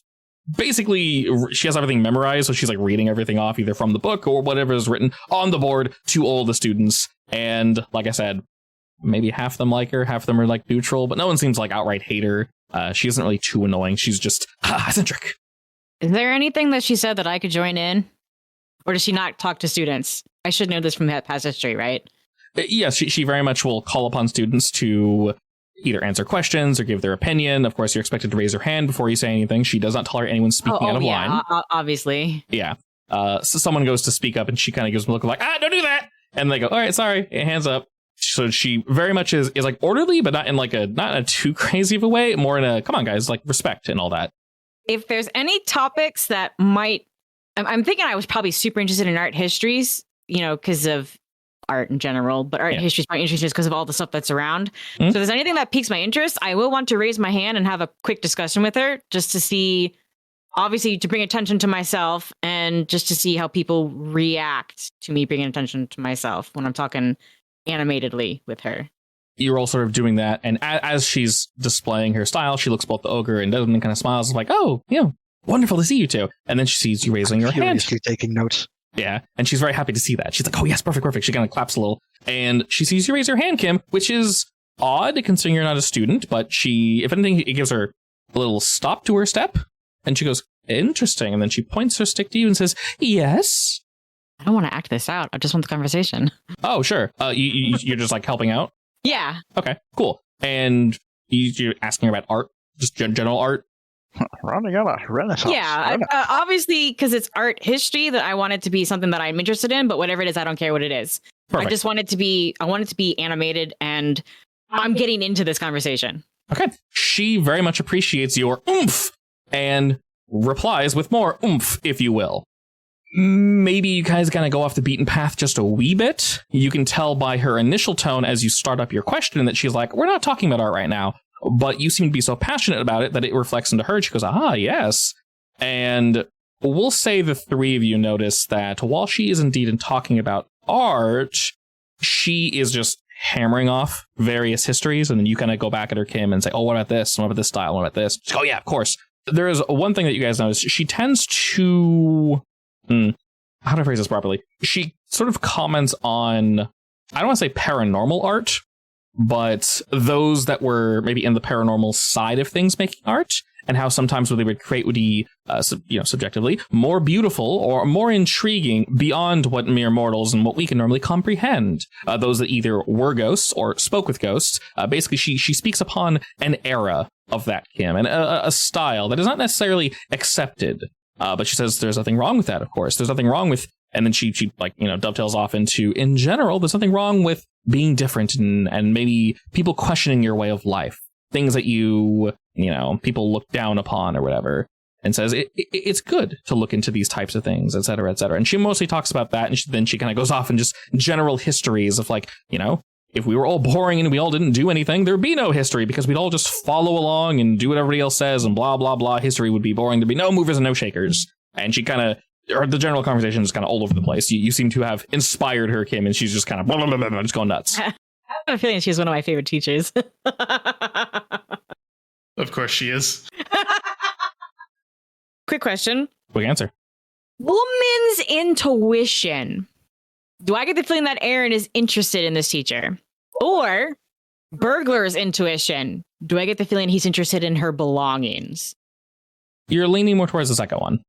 basically, she has everything memorized, so she's reading everything off, either from the book or whatever is written on the board to all the students. And like I said, maybe half of them like her, half of them are neutral, but no one seems outright hate her. She isn't really too annoying. She's just eccentric. Is there anything that she said that I could join in? Or does she not talk to students? I should know this from past history, right? Yes, she very much will call upon students to either answer questions or give their opinion. Of course, you're expected to raise your hand before you say anything. She does not tolerate anyone speaking out of line. Obviously. Yeah. So someone goes to speak up and she kind of gives them a look like, don't do that. And they go, all right, sorry, hands up. So she very much is like orderly, but not in a too crazy of a way, more in a, come on, guys, like respect and all that. If there's any topics that might, I'm thinking I was probably super interested in art histories, because of art in general, but art history is my interest just because of all the stuff that's around. So if there's anything that piques my interest, I will want to raise my hand and have a quick discussion with her just to see, obviously to bring attention to myself and just to see how people react to me bringing attention to myself when I'm talking animatedly with her. You're all sort of doing that, and as she's displaying her style, she looks both the ogre and Desmond and kind of smiles like, oh, wonderful to see you two. And then she sees you raising your hand. Furiously taking notes. Yeah, and she's very happy to see that. She's like, oh, yes, perfect. She kind of claps a little. And she sees you raise your hand, Kim, which is odd considering you're not a student, but she, if anything, it gives her a little stop to her step. And she goes, interesting. And then she points her stick to you and says, yes. I don't want to act this out. I just want the conversation. Oh, sure. You're just like helping out? Yeah. Okay, cool. And you're asking her about art, just general art? Running out of Renaissance. Yeah, obviously, because it's art history that I want it to be something that I'm interested in, but whatever it is, I don't care what it is. Perfect. I just want it to be, animated, and I'm getting into this conversation. Okay. She very much appreciates your oomph and replies with more oomph, if you will. Maybe you guys kind of go off the beaten path just a wee bit. You can tell by her initial tone as you start up your question that she's like, we're not talking about art right now, but you seem to be so passionate about it that it reflects into her. She goes, yes. And we'll say the three of you notice that while she is indeed talking about art, she is just hammering off various histories. And then you kind of go back at her, Kim, and say, oh, what about this? What about this style? What about this? She's like, oh, yeah, of course. There is one thing that you guys notice. She tends to... how do I phrase this properly? She sort of comments on, I don't want to say paranormal art, but those that were maybe in the paranormal side of things making art, and how sometimes what they would create would be, subjectively, more beautiful or more intriguing beyond what mere mortals and what we can normally comprehend. Those that either were ghosts or spoke with ghosts. Basically, she speaks upon an era of that, Kim, and a style that is not necessarily accepted. But she says there's nothing wrong with that, of course. There's nothing wrong with, and then she dovetails off into, in general, there's nothing wrong with being different and maybe people questioning your way of life. Things that people look down upon or whatever. And says it's good to look into these types of things, et cetera, et cetera. And she mostly talks about that. And then she kind of goes off in just general histories of if we were all boring and we all didn't do anything, there'd be no history because we'd all just follow along and do what everybody else says and blah, blah, blah. History would be boring. There'd be no movers and no shakers. And she the general conversation is kind of all over the place. You seem to have inspired her, Kim, and she's just kind of blah, blah, blah, blah, just going nuts. I have a feeling she's one of my favorite teachers. Of course she is. Quick question. Quick answer. Woman's intuition. Do I get the feeling that Aaron is interested in this teacher? Or burglar's intuition. Do I get the feeling he's interested in her belongings? You're leaning more towards the second one.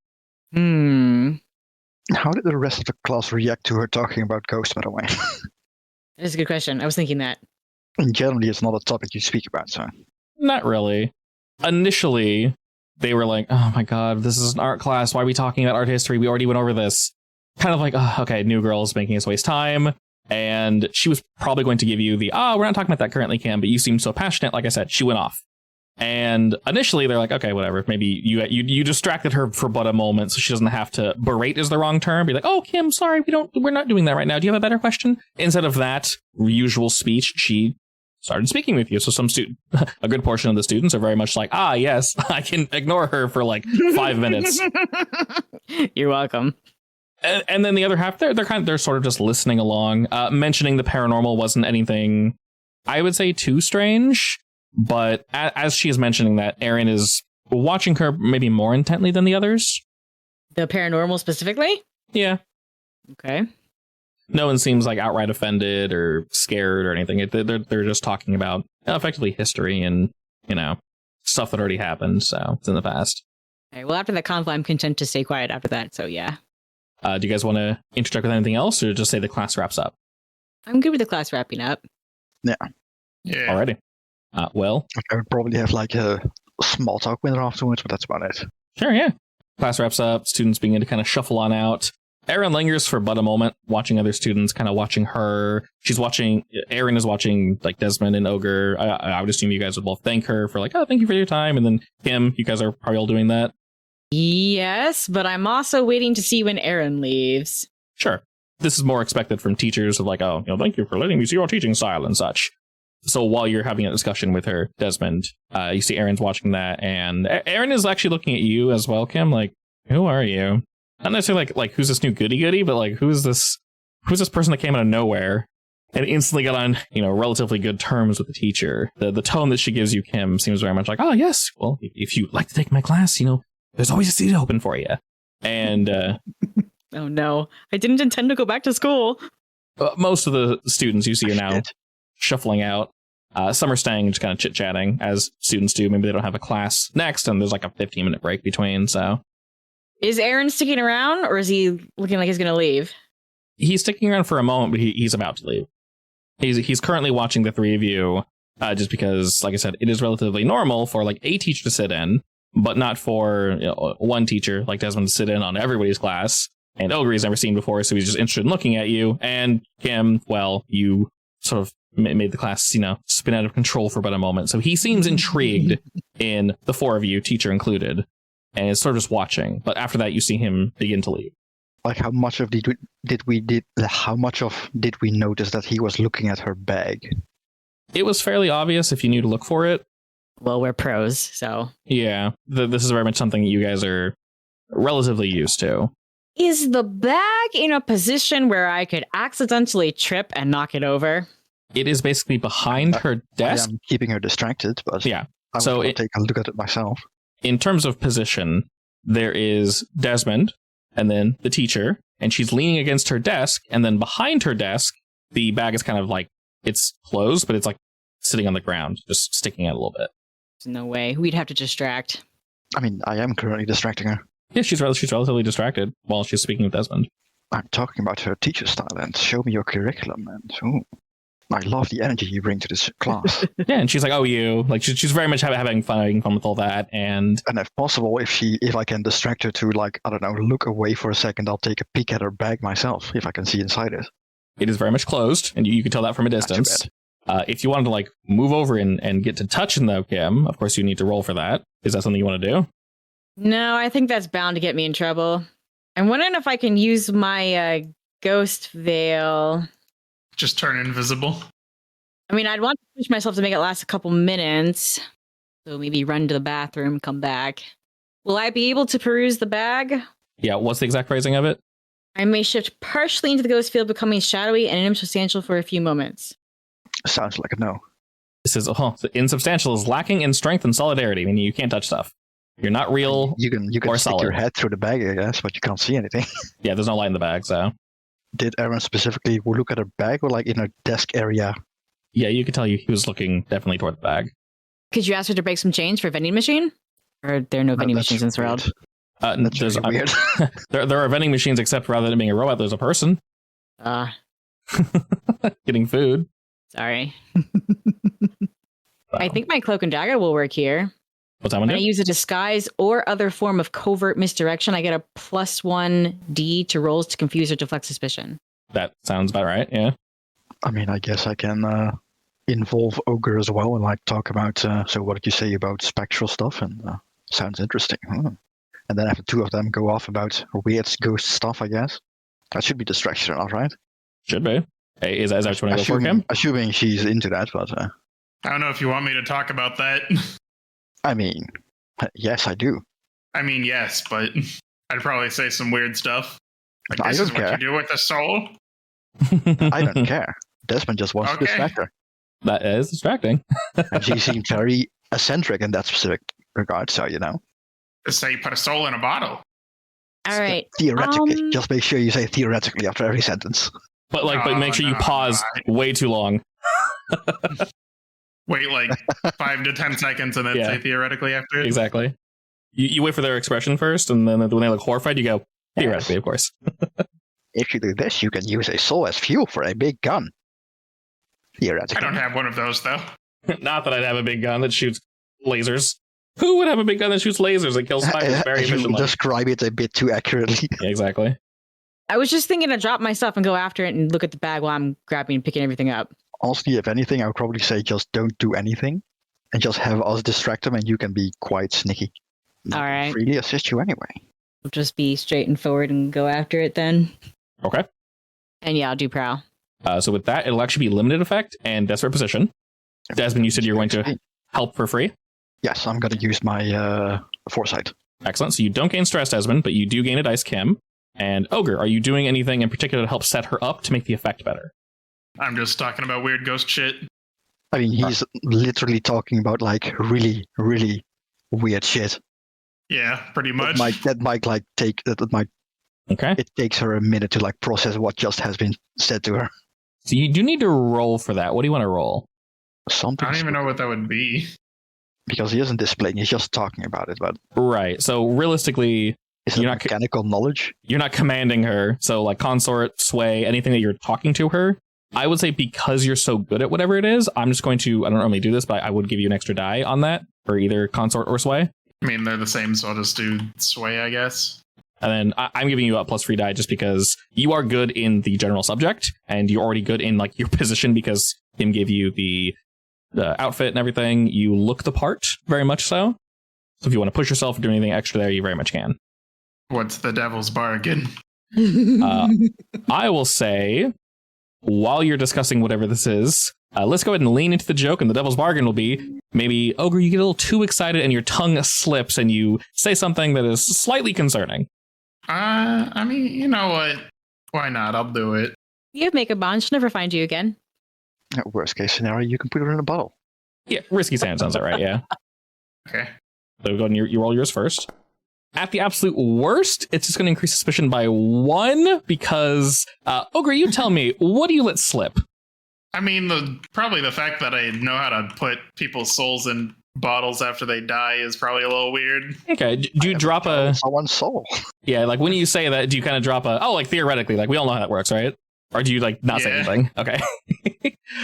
How did the rest of the class react to her talking about ghosts, by the way? That is a good question. I was thinking that. And generally, it's not a topic you speak about, so. Not really. Initially, they were like, oh my god, this is an art class. Why are we talking about art history? We already went over this. Kind of like, oh, okay, new girl is making us waste time. And she was probably going to give you the, we're not talking about that currently, Cam, but you seem so passionate. Like I said, she went off. And initially they're like, okay, whatever. Maybe you distracted her for but a moment, so she doesn't have to berate is the wrong term. Be like, oh, Kim, sorry, we're not doing that right now. Do you have a better question? Instead of that usual speech, she started speaking with you. So a good portion of the students are very much like, yes, I can ignore her for like 5 minutes. You're welcome. And then the other half, they're sort of just listening along. Mentioning the paranormal wasn't anything, I would say, too strange. But as she is mentioning that, Aaron is watching her maybe more intently than the others. The paranormal specifically? Yeah. Okay. No one seems like outright offended or scared or anything. They're just talking about effectively history and, stuff that already happened. So it's in the past. Okay, well, after that convo, I'm content to stay quiet after that. So, yeah. Do you guys want to interject with anything else or just say the class wraps up? I'm good with the class wrapping up. Yeah. Alrighty. Well, I would probably have like a small talk with her afterwards, but that's about it. sure, yeah. Class wraps up, students begin to kind of shuffle on out. Erin lingers for but a moment, watching other students, kind of watching her. Erin is watching like Desmond and Ogre. I would assume you guys would both thank her for like, oh, thank you for your time. And then Kim, you guys are probably all doing that. Yes, but I'm also waiting to see when Erin leaves. Sure. This is more expected from teachers of like, oh, thank you for letting me see your teaching style and such. So while you're having a discussion with her, Desmond, you see Erin's watching that, and Erin is actually looking at you as well, Kim. Like, who are you? Not necessarily like who's this new goody, but like who's this person that came out of nowhere and instantly got on relatively good terms with the teacher. The tone that she gives you, Kim, seems very much like, oh yes, well if you'd like to take my class, there's always a seat open for you. And oh no, I didn't intend to go back to school. Most of the students you see are now shuffling out. Some are staying, just kind of chit-chatting, as students do. Maybe they don't have a class next, and there's like a 15-minute break between, so. Is Aaron sticking around, or is he looking like he's going to leave? He's sticking around for a moment, but he's about to leave. He's currently watching the three of you, just because, like I said, it is relatively normal for like a teacher to sit in, but not for one teacher like Desmond to sit in on everybody's class. And Ogre he's never seen before, so he's just interested in looking at you. And Kim, well, you sort of made the class, spin out of control for about a moment. So he seems intrigued in the four of you, teacher included, and is sort of just watching. But after that, you see him begin to leave. Like, how much of did we notice that he was looking at her bag? It was fairly obvious if you knew to look for it. Well, we're pros, so. Yeah, this is very much something you guys are relatively used to. Is the bag in a position where I could accidentally trip and knock it over? It is basically behind her desk. I am keeping her distracted, but yeah. I will take a look at it myself. In terms of position, there is Desmond, and then the teacher, and she's leaning against her desk, and then behind her desk, the bag is kind of like, it's closed, but it's like sitting on the ground, just sticking out a little bit. There's no way. We'd have to distract. I mean, I am currently distracting her. Yeah, she's relatively distracted while she's speaking with Desmond. I'm talking about her teacher style and show me your curriculum. And I love the energy you bring to this class. Yeah, and she's like, oh, you. Like, she's very much having fun with all that. And if possible, if I can distract her to, like, I don't know, look away for a second, I'll take a peek at her bag myself, if I can see inside it. It is very much closed, and you can tell that from a distance. If you wanted to, like, move over and get to touching the Kim, of course you need to roll for that. Is that something you want to do? No, I think that's bound to get me in trouble. I'm wondering if I can use my ghost veil. Just turn invisible. I mean, I'd want to push myself to make it last a couple minutes. So maybe run to the bathroom, come back. Will I be able to peruse the bag? Yeah, what's the exact phrasing of it? I may shift partially into the ghost field, becoming shadowy and insubstantial for a few moments. Sounds like a no. It says, the insubstantial is lacking in strength and solidarity, meaning you can't touch stuff. You're not real. You can stick solid. your head through the bag, I guess, but you can't see anything. Yeah, there's no light in the bag, so. Did Aaron specifically look at her bag or like in her desk area? Yeah, you could tell he was looking definitely toward the bag. Could you ask her to break some change for a vending machine? Or are there no vending machines in this world? That's really weird. there are vending machines, except rather than being a robot, there's a person. Getting food. Sorry. I think my cloak and dagger will work here. What's that one do? When I use a disguise or other form of covert misdirection, I get a +1d to rolls to confuse or deflect suspicion. That sounds about right, yeah. I mean, I guess I can involve Ogre as well and like talk about, so what did you say about spectral stuff? And sounds interesting. And then after two of them go off about weird ghost stuff, I guess. That should be distraction enough, right? Should be. Hey, is that what you want to go for, Kim? Assuming she's into that, but... I don't know if you want me to talk about that. I mean, yes, I do. I mean, yes, but I'd probably say some weird stuff. Like, I this don't is care. what you do with the soul? I don't care. Desmond just wants to distract her. That is distracting. And she seems very eccentric in that specific regard, so, Just say you put a soul in a bottle. All right. Theoretically. Just make sure you say theoretically after every sentence. But make sure you pause way too long. Wait like 5 to 10 seconds and then say theoretically after it. Exactly. You wait for their expression first, and then when they look horrified, you go, theoretically, of course. If you do this, you can use a soul as fuel for a big gun. Theoretically. I don't have one of those, though. Not that I'd have a big gun that shoots lasers. Who would have a big gun that shoots lasers and kills spiders very You efficiently? describe it a bit too accurately. Yeah, exactly. I was just thinking to drop my stuff and go after it and look at the bag while I'm grabbing and picking everything up. Honestly, if anything, I would probably say just don't do anything and just have us distract them and you can be quite sneaky. All right. Really assist you anyway. I'll just be straight and forward and go after it then. Okay. And yeah, I'll do prowl. So with that, it'll actually be limited effect and desperate position. Desmond, you said you were going to help for free? Yes, I'm going to use my foresight. Excellent. So you don't gain stress, Desmond, but you do gain a dice, Kim. And Ogre, are you doing anything in particular to help set her up to make the effect better? I'm just talking about weird ghost shit. I mean, he's literally talking about like really, really weird shit. Yeah, pretty much. That might like take that might. Okay. It takes her a minute to like process what just has been said to her. So you do need to roll for that. What do you want to roll? Something. I don't even know what that would be. Because he isn't displaying; he's just talking about it. But Right. So realistically, it's you're not not mechanical knowledge. You're not commanding her. So like consort, sway, anything that you're talking to her. I would say because you're so good at whatever it is, I'm just going to, I don't normally do this, but I would give you an extra die on that for either consort or sway. I mean, they're the same, so I'll just do sway, I guess. And then I'm giving you a plus free die just because you are good in the general subject and you're already good in like your position because Kim gave you the outfit and everything. You look the part very much so. So if you want to push yourself or do anything extra there, you very much can. What's the devil's bargain? I will say, while you're discussing whatever this is, let's go ahead and lean into the joke, and the devil's bargain will be maybe, Ogre, you get a little too excited and your tongue slips and you say something that is slightly concerning. I mean, you know what? Why not? I'll do it. You have makeup on. She'll never find you again. Worst case scenario, you can put her in a bottle. Yeah, risky sounds all right, yeah. Okay. So go ahead and you roll yours first. At the absolute worst, it's just going to increase suspicion by 1 because, Ogre, you tell me, what do you let slip? I mean, probably the fact that I know how to put people's souls in bottles after they die is probably a little weird. Okay, do you drop someone's soul? Yeah, like when you say that, do you kind of drop like theoretically, like we all know how that works, right? Or do you like not say anything? Okay.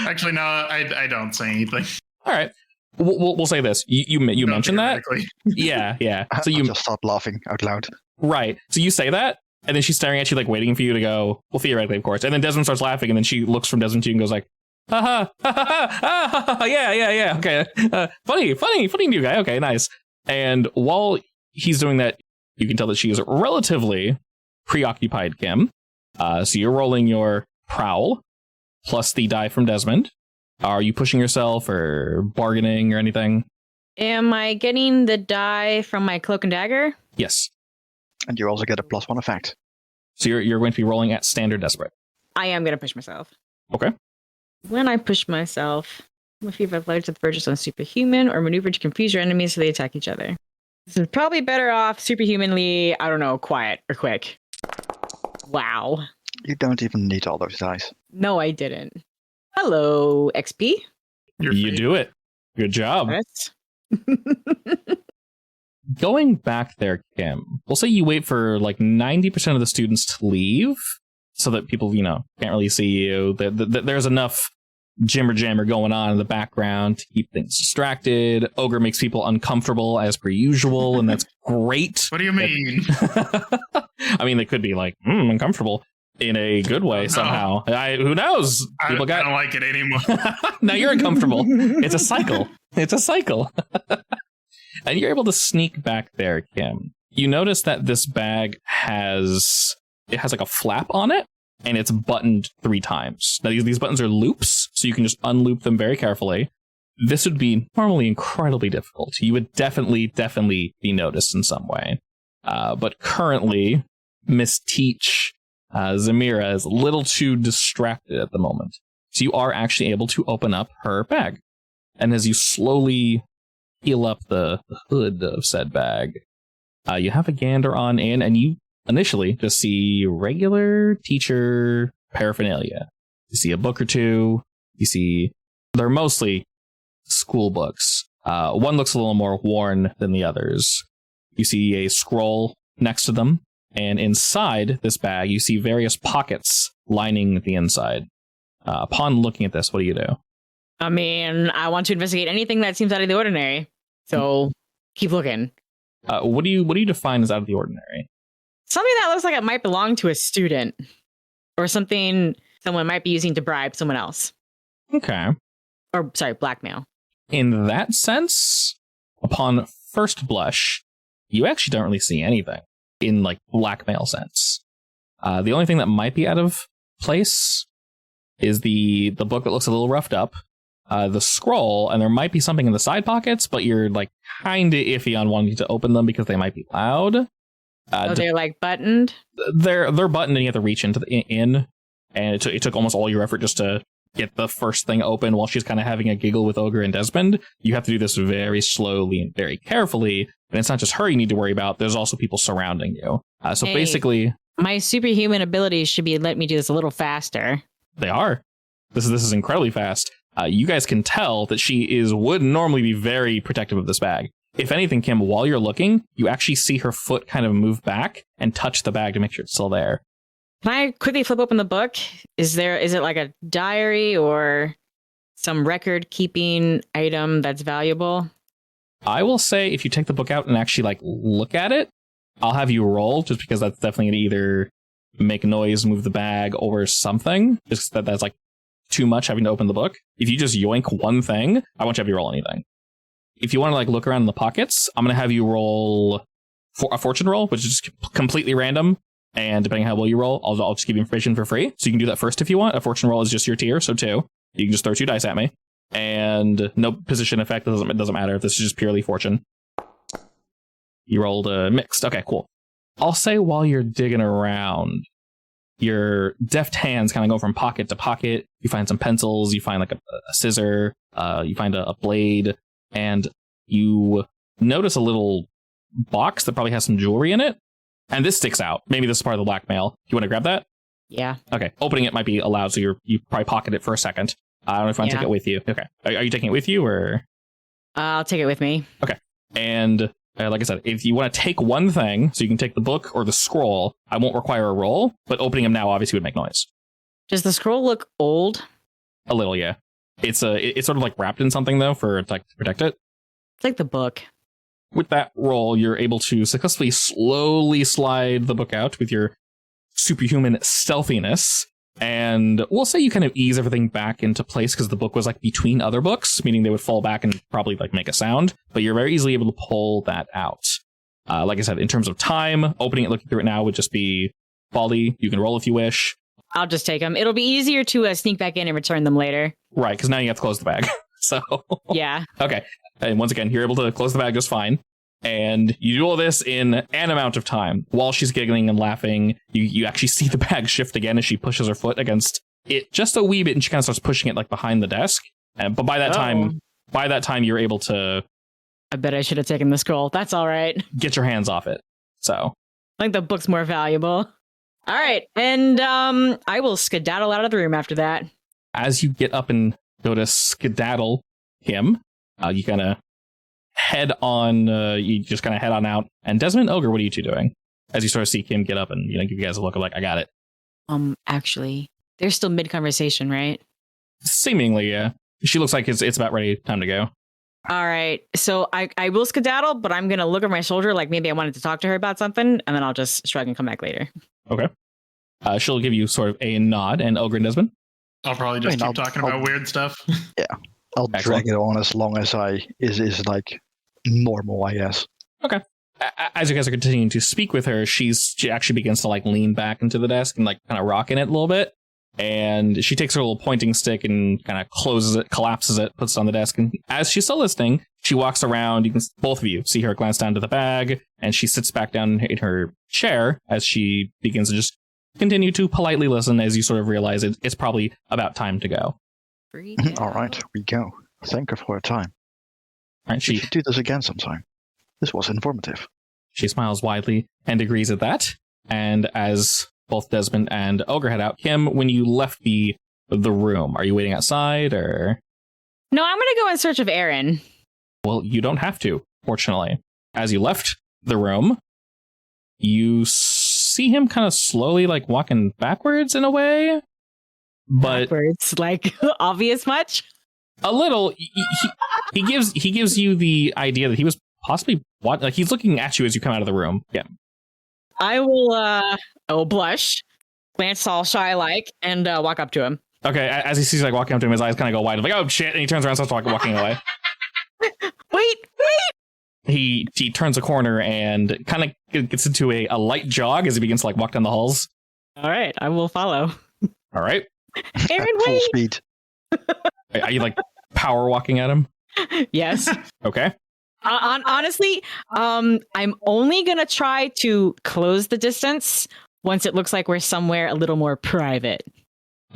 Actually, no, I don't say anything. All right. We'll say this. You mentioned that? Yeah. So you just start laughing out loud. Right. So you say that, and then she's staring at you, like waiting for you to go. Well, theoretically, of course. And then Desmond starts laughing, and then she looks from Desmond to you and goes like, "Ha ha, yeah. Okay, funny new guy. Okay, nice." And while he's doing that, you can tell that she is relatively preoccupied, Kim. So you're rolling your prowl plus the die from Desmond. Are you pushing yourself or bargaining or anything? Am I getting the die from my cloak and dagger? Yes. And you also get a +1 effect. So you're going to be rolling at standard desperate. I am going to push myself. Okay. When I push myself, if you've applied to the purchase on superhuman or maneuver to confuse your enemies so they attack each other. This is probably better off superhumanly, I don't know, quiet or quick. Wow. You don't even need all those dice. No, I didn't. Hello, XP. You do it. Good job. Yes. Going back there, Kim, we'll say you wait for like 90% of the students to leave so that people, can't really see you. There's enough jammer going on in the background to keep things distracted. Ogre makes people uncomfortable as per usual, and that's great. What do you mean? I mean, they could be like, uncomfortable in a good way somehow. Who knows? I don't like it anymore. Now you're uncomfortable. It's a cycle. And you're able to sneak back there, Kim. You notice that this bag has like a flap on it, and it's buttoned 3 times. Now these buttons are loops, so you can just unloop them very carefully. This would be normally incredibly difficult. You would definitely be noticed in some way. But currently, Miss Teach Zamira is a little too distracted at the moment. So you are actually able to open up her bag. And as you slowly peel up the hood of said bag, you have a gander on in, and you initially just see regular teacher paraphernalia. You see a book or two. You see they're mostly school books. One looks a little more worn than the others. You see a scroll next to them. And inside this bag, you see various pockets lining the inside. Upon looking at this, what do you do? I mean, I want to investigate anything that seems out of the ordinary. So keep looking. What do you define as out of the ordinary? Something that looks like it might belong to a student, or something someone might be using to bribe someone else. Okay. Or, sorry, blackmail. In that sense, upon first blush, you actually don't really see anything in like blackmail sense. The only thing that might be out of place is the book that looks a little roughed up, the scroll, and there might be something in the side pockets, but you're like kind of iffy on wanting to open them because they might be loud. They're like buttoned? They're buttoned and you have to reach into in, and it took almost all your effort just to get the first thing open while she's kind of having a giggle with Ogre and Desmond. You have to do this very slowly and very carefully, and it's not just her you need to worry about, there's also people surrounding you. So basically... My superhuman abilities should be let me do this a little faster. They are. This is incredibly fast. You guys can tell that she would normally be very protective of this bag. If anything, Kim, while you're looking, you actually see her foot kind of move back and touch the bag to make sure it's still there. Can I quickly flip open the book? Is it like a diary or some record keeping item that's valuable? I will say if you take the book out and actually like look at it, I'll have you roll, just because that's definitely going to either make noise, move the bag, or something. Just that's like too much having to open the book. If you just yoink one thing, I won't have you roll anything. If you want to like look around in the pockets, I'm going to have you roll a fortune roll, which is just completely random. And depending on how well you roll, I'll just give you information for free. So you can do that first if you want. A fortune roll is just your tier, so 2. You can just throw 2 dice at me. And no position effect, it doesn't matter if this is just purely fortune. You rolled mixed. Okay, cool. I'll say while you're digging around, your deft hands kind of go from pocket to pocket. You find some pencils, you find like a scissor, you find a blade, and you notice a little box that probably has some jewelry in it. And this sticks out. Maybe this is part of the blackmail. You want to grab that? Yeah. Okay. Opening it might be allowed, so you probably pocket it for a second. I don't know if you want to take it with you. Okay. Are you taking it with you, or? I'll take it with me. Okay. And like I said, if you want to take one thing, so you can take the book or the scroll, I won't require a roll, but opening them now obviously would make noise. Does the scroll look old? A little, yeah. It's sort of like wrapped in something, though, to protect it. It's like the book. With that roll, you're able to successfully slowly slide the book out with your superhuman stealthiness. And we'll say you kind of ease everything back into place because the book was like between other books, meaning they would fall back and probably like make a sound. But you're very easily able to pull that out. Like I said, in terms of time, opening it, looking through it now would just be folly. You can roll if you wish. I'll just take them. It'll be easier to sneak back in and return them later. Right, because now you have to close the bag. So yeah. Okay. And once again, you're able to close the bag just fine. And you do all this in an amount of time. While she's giggling and laughing, you actually see the bag shift again as she pushes her foot against it just a wee bit, and she kind of starts pushing it like behind the desk. But by that time, you're able to... I bet I should have taken the scroll. That's all right. Get your hands off it. So I think the book's more valuable. All right. And I will skedaddle out of the room after that. As you get up and go to skedaddle him, you kind of head on out. And Desmond and Ogre, what are you two doing? As you sort of see Kim get up and give you guys a look of like, I got it. Actually, they're still mid-conversation, right? Seemingly, yeah. She looks like it's about ready, time to go. All right. So I will skedaddle, but I'm going to look over my shoulder like maybe I wanted to talk to her about something, and then I'll just shrug and come back later. Okay. She'll give you sort of a nod, and Ogre and Desmond? I'll probably just keep talking about weird stuff. Yeah. I'll drag it on as long as is like normal, I guess. Okay. As you guys are continuing to speak with her, she actually begins to like lean back into the desk and like kind of rocking it a little bit. And she takes her little pointing stick and kind of closes it, collapses it, puts it on the desk. And as she's still listening, she walks around. You can both of you see her glance down to the bag, and she sits back down in her chair as she begins to just continue to politely listen as you sort of realize it's probably about time to go. All right, we go. Thank her for her time. Right, we should do this again sometime. This was informative. She smiles widely and agrees at that. And as both Desmond and Ogre head out, Kim, when you left the room, are you waiting outside or? No, I'm going to go in search of Aaron. Well, you don't have to, fortunately. As you left the room, you see him kind of slowly like walking backwards in a way. but Backwards, like obvious much. a little. He gives you the idea that he was possibly like he's looking at you as you come out of the room. Yeah. I will blush, glance all shy like, and walk up to him. Okay, as he sees like walking up to him, his eyes kind of go wide, like, oh shit, and he turns around and starts walking away. Wait! He turns a corner and kind of gets into a light jog as he begins to like walk down the halls. All right, I will follow. All right. Aaron, Full wait! speed. Are you like power walking at him? Yes. Okay. Honestly, I'm only gonna try to close the distance once it looks like we're somewhere a little more private.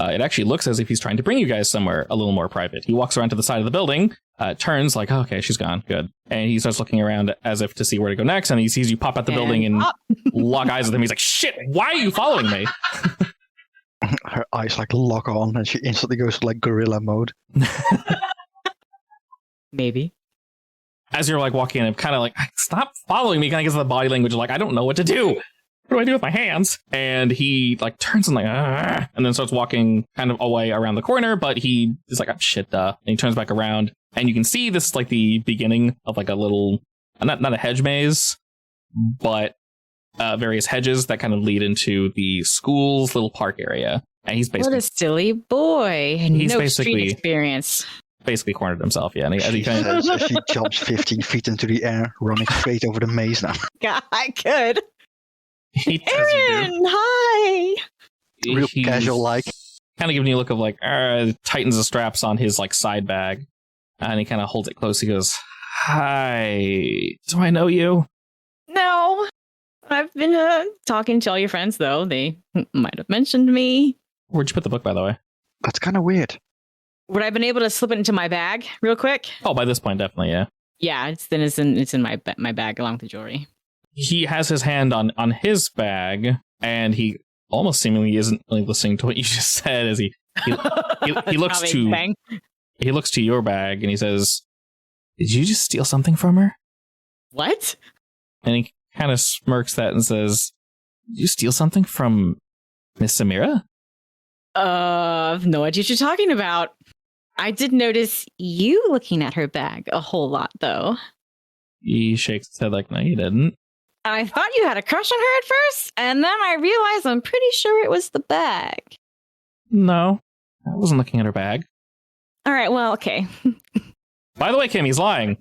It actually looks as if he's trying to bring you guys somewhere a little more private. He walks around to the side of the building, turns like, oh, okay, she's gone. Good. And he starts looking around as if to see where to go next. And he sees you pop out the building and lock eyes with him. He's like, shit, why are you following me? Her eyes like lock on and she instantly goes to like gorilla mode. Maybe. As you're like walking in, I'm kind of like, stop following me. Kind of gets the body language like, I don't know what to do. What do I do with my hands? And he like turns and like, and then starts walking kind of away around the corner. But he is like, oh, shit, duh. And he turns back around, and you can see this is like the beginning of like a little, not a hedge maze, but various hedges that kind of lead into the school's little park area. And he's basically What a silly boy. He's no basically- street experience. basically cornered himself. Yeah, and he She kind of, says as she jumps 15 feet into the air, running straight over the maze now. God, I could. he, Aaron, hi. Real he's casual like. kind of giving you a look of like, tightens the straps on his like side bag, and he kind of holds it close. He goes, hi, do I know you? No. I've been talking to all your friends, though. They might have mentioned me. Where'd you put the book, by the way? That's kind of weird. Would I have been able to slip it into my bag real quick? Oh, by this point, definitely, yeah. Yeah, it's in my bag along with the jewelry. He has his hand on his bag, and he almost seemingly isn't really listening to what you just said. As he looks he looks to your bag, and he says, "Did you just steal something from her?" What? And he kind of smirks that and says, "Did you steal something from Miss Samira?" No idea what you're talking about. I did notice you looking at her bag a whole lot, though. He shakes his head like, "No, you didn't." I thought you had a crush on her at first, and then I realized I'm pretty sure it was the bag. No, I wasn't looking at her bag. All right, well, okay. By the way, Kim, he's lying.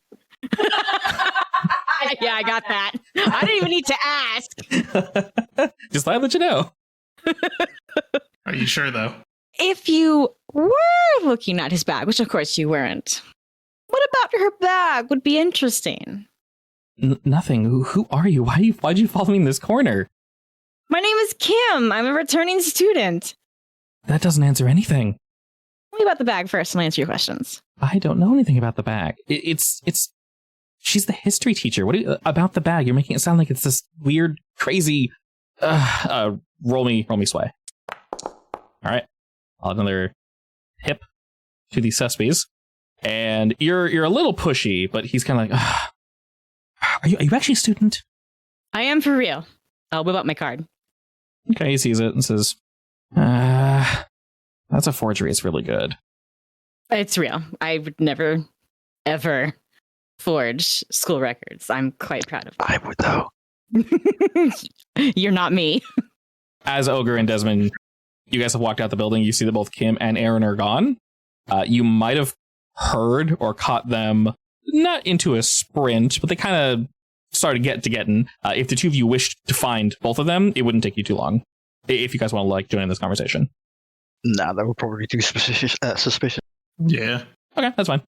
Yeah, I got that. I didn't even need to ask. Just thought I'd let you know. Are you sure though? If you were looking at his bag, which of course you weren't, what about her bag would be interesting? Nothing. Who are you? Why'd you follow me in this corner? My name is Kim. I'm a returning student. That doesn't answer anything. Tell me about the bag first, and I'll answer your questions. I don't know anything about the bag. It's. She's the history teacher. What about the bag? You're making it sound like it's this weird, crazy. Roll me sway. All right, I'll add another hip to the Cespies, and you're a little pushy, but he's kind of like, are you actually a student? I am for real. I'll whip out my card. Okay, he sees it and says, that's a forgery. It's really good. It's real. I would never, ever forge school records. I'm quite proud of I would though. it. You're not me. As Ogre and Desmond, you guys have walked out the building. You see that both Kim and Aaron are gone. You might have heard or caught them, not into a sprint, but they kind of started getting. If the two of you wished to find both of them, it wouldn't take you too long. If you guys want to like join in this conversation. Nah, that would probably be too suspicious. Yeah. Okay, that's fine.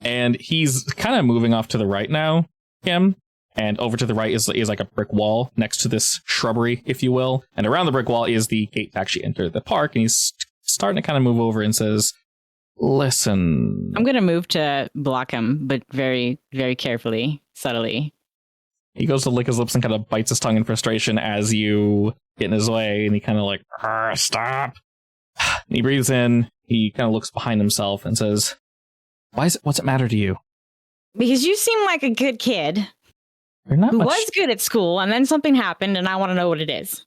And he's kind of moving off to the right now, Kim. And over to the right is like a brick wall next to this shrubbery, if you will. And around the brick wall is the gate to actually enter the park. And he's starting to kind of move over and says, listen. I'm going to move to block him, but very, very carefully, subtly. He goes to lick his lips and kind of bites his tongue in frustration as you get in his way. And he kind of like, stop. And he breathes in. He kind of looks behind himself and says, what's it matter to you? Because you seem like a good kid You're not who much. was good at school, and then something happened, and I want to know what it is.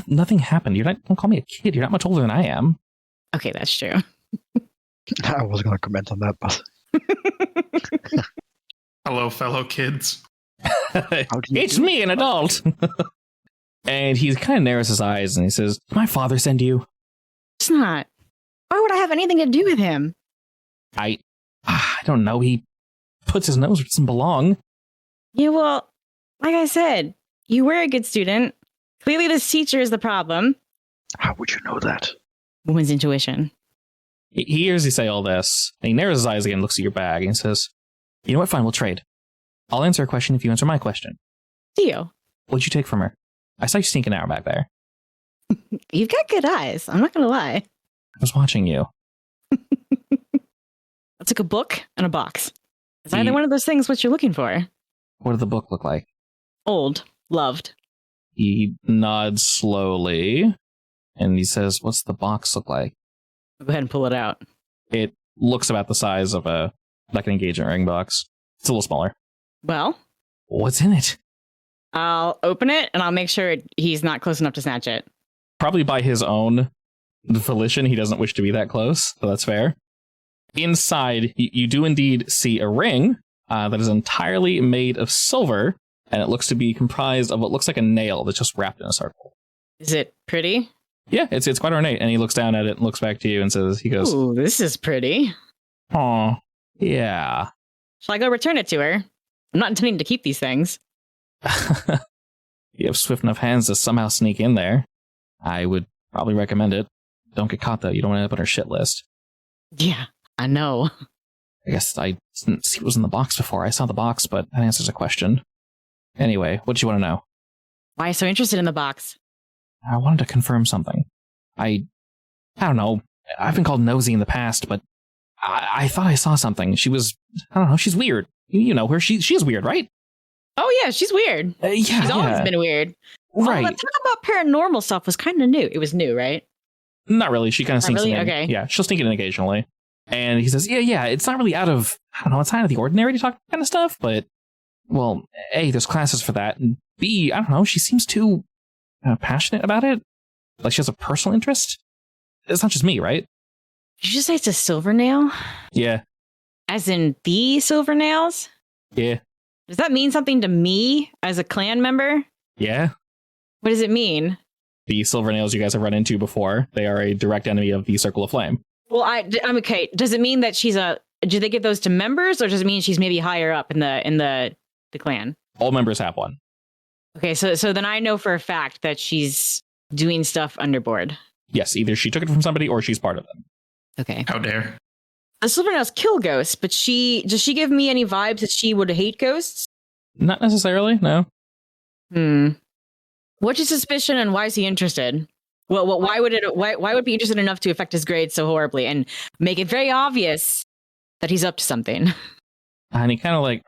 Nothing happened. Don't call me a kid. You're not much older than I am. Okay, that's true. I was going to comment on that, but Hello, fellow kids. It's me, an adult. And he kind of narrows his eyes and he says, "Did my father send you?" It's not. Why would I have anything to do with him? I don't know. He puts his nose where it doesn't belong. Yeah, well, like I said, you were a good student. Clearly this teacher is the problem. How would you know that? Woman's intuition. He hears you say all this, and he narrows his eyes again, looks at your bag, and says, "You know what? Fine, we'll trade. I'll answer a question if you answer my question." Deal. What'd you take from her? I saw you sneaking out back there. You've got good eyes. I'm not going to lie. I was watching you. I took a book and a box. Is either one of those things what you're looking for? What did the book look like? Old. Loved. He nods slowly, and he says, "What's the box look like?" I'll go ahead and pull it out. It looks about the size of an engagement ring box. It's a little smaller. Well, what's in it? I'll open it, and I'll make sure he's not close enough to snatch it. Probably by his own volition, he doesn't wish to be that close, so that's fair. Inside, you do indeed see a ring that is entirely made of silver, and it looks to be comprised of what looks like a nail that's just wrapped in a circle. Is it pretty? Yeah, it's quite ornate, and he looks down at it and looks back to you and says, "Ooh, this is pretty." "Oh, yeah." Shall I go return it to her? I'm not intending to keep these things. You have swift enough hands to somehow sneak in there. I would probably recommend it. Don't get caught, though. You don't want to end up on her shit list. Yeah, I know. I guess I didn't see what was in the box before. I saw the box, but that answers a question. Anyway, what do you want to know? Why are you so interested in the box? I wanted to confirm something. I don't know. I've been called nosy in the past, but I thought I saw something. She was, I don't know, she's weird. You know her. She's weird, right? Oh, yeah, she's weird. Yeah. She's always been weird. Right. Oh, the talk about paranormal stuff was kind of new. It was new, right? Not really. She kind of sneaks really? in. Okay. Yeah, she'll sneak in occasionally. And he says, yeah, it's not really out of, I don't know, it's not out of the ordinary to talk kind of stuff, but, well, A, there's classes for that, and B, I don't know, she seems too passionate about it. Like she has a personal interest. It's not just me, right? Did you just say it's a silver nail? Yeah. As in the silver nails? Yeah. Does that mean something to me as a clan member? Yeah. What does it mean? The silver nails you guys have run into before, they are a direct enemy of the Circle of Flame. Well, I'm okay. Does it mean that do they give those to members, or does it mean she's maybe higher up in the clan? All members have one. Okay, so then I know for a fact that she's doing stuff underboard. Yes, either she took it from somebody or she's part of them. Okay. How dare. The silver nails kill ghosts, but does she give me any vibes that she would hate ghosts? Not necessarily, no. What's your suspicion, and why is he interested? Well, why would it be interested enough to affect his grades so horribly and make it very obvious that he's up to something? And he kind of like,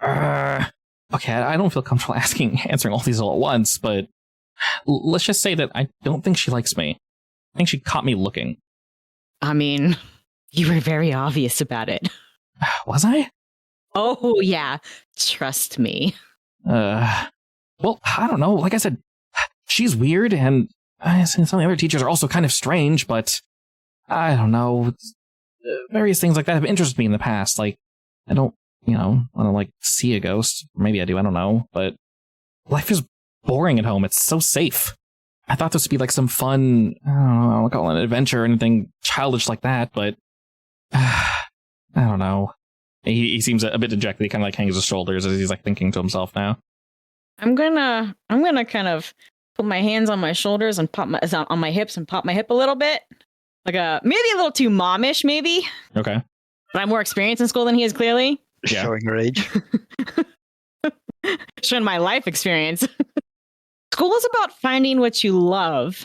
okay, I don't feel comfortable answering all these all at once, but let's just say that I don't think she likes me. I think she caught me looking. I mean, you were very obvious about it. Was I? Oh, yeah. Trust me. Well, I don't know. Like I said, she's weird, and some of the other teachers are also kind of strange, but I don't know. Various things like that have interested me in the past. Like, I don't, want to, like, see a ghost. Maybe I do, I don't know. But life is boring at home. It's so safe. I thought this would be like some fun, I don't know, I won't call it an adventure or anything childish like that, but I don't know. He seems a bit dejected. He kind of like hangs his shoulders as he's like thinking to himself now. I'm gonna kind of put my hands on my shoulders and on my hips and pop my hip a little bit. Like maybe a little too momish, maybe. Okay. But I'm more experienced in school than he is, clearly. Yeah. Showing her age. Showing my life experience. School is about finding what you love.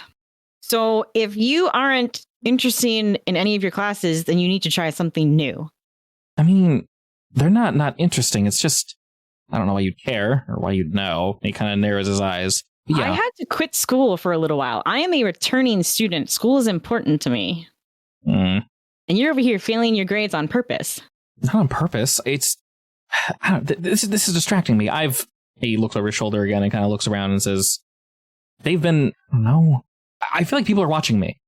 So if you aren't interested in any of your classes, then you need to try something new. I mean, they're not interesting. It's just, I don't know why you'd care or why you'd know. He kind of narrows his eyes. Yeah. I had to quit school for a little while. I am a returning student. School is important to me. And you're over here failing your grades on purpose. Not on purpose. It's, this is distracting me. He looks over his shoulder again and kind of looks around and says, they've been, I don't know, I feel like people are watching me.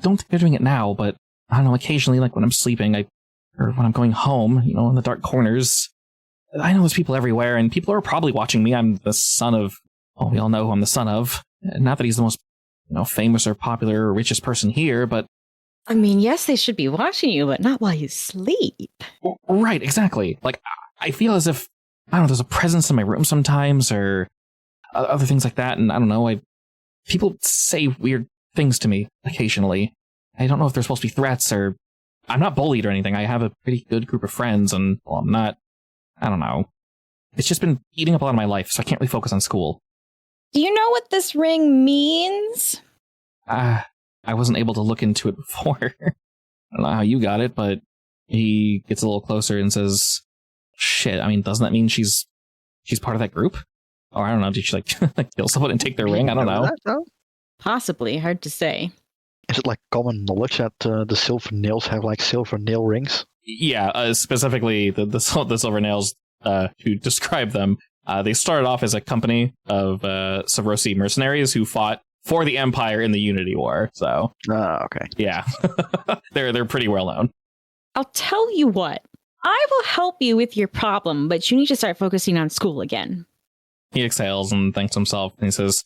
Don't think they're doing it now, but I don't know, occasionally, like when I'm sleeping, or when I'm going home, you know, in the dark corners, I know there's people everywhere, and people are probably watching me. I'm the son of, well, we all know who I'm the son of. Not that he's the most, you know, famous or popular or richest person here, but... I mean, yes, they should be watching you, but not while you sleep. Right, exactly. Like, I feel as if, I don't know, there's a presence in my room sometimes, or other things like that, and I don't know, people say weird things to me occasionally. I don't know if they're supposed to be threats, or... I'm not bullied or anything. I have a pretty good group of friends, and, well, I'm not... I don't know. It's just been eating up a lot of my life, so I can't really focus on school. Do you know what this ring means? I wasn't able to look into it before. I don't know how you got it, but he gets a little closer and says, shit, I mean, doesn't that mean she's part of that group? Or I don't know, did she, like kill someone and take their ring? I don't know. Possibly, hard to say. Is it like common knowledge that the silver nails have like silver nail rings? Yeah, specifically the silver nails, who describe them. They started off as a company of Savrosi mercenaries who fought for the Empire in the Unity War. So, okay. Yeah, they're pretty well known. I'll tell you what. I will help you with your problem, but you need to start focusing on school again. He exhales and thanks himself, and he says,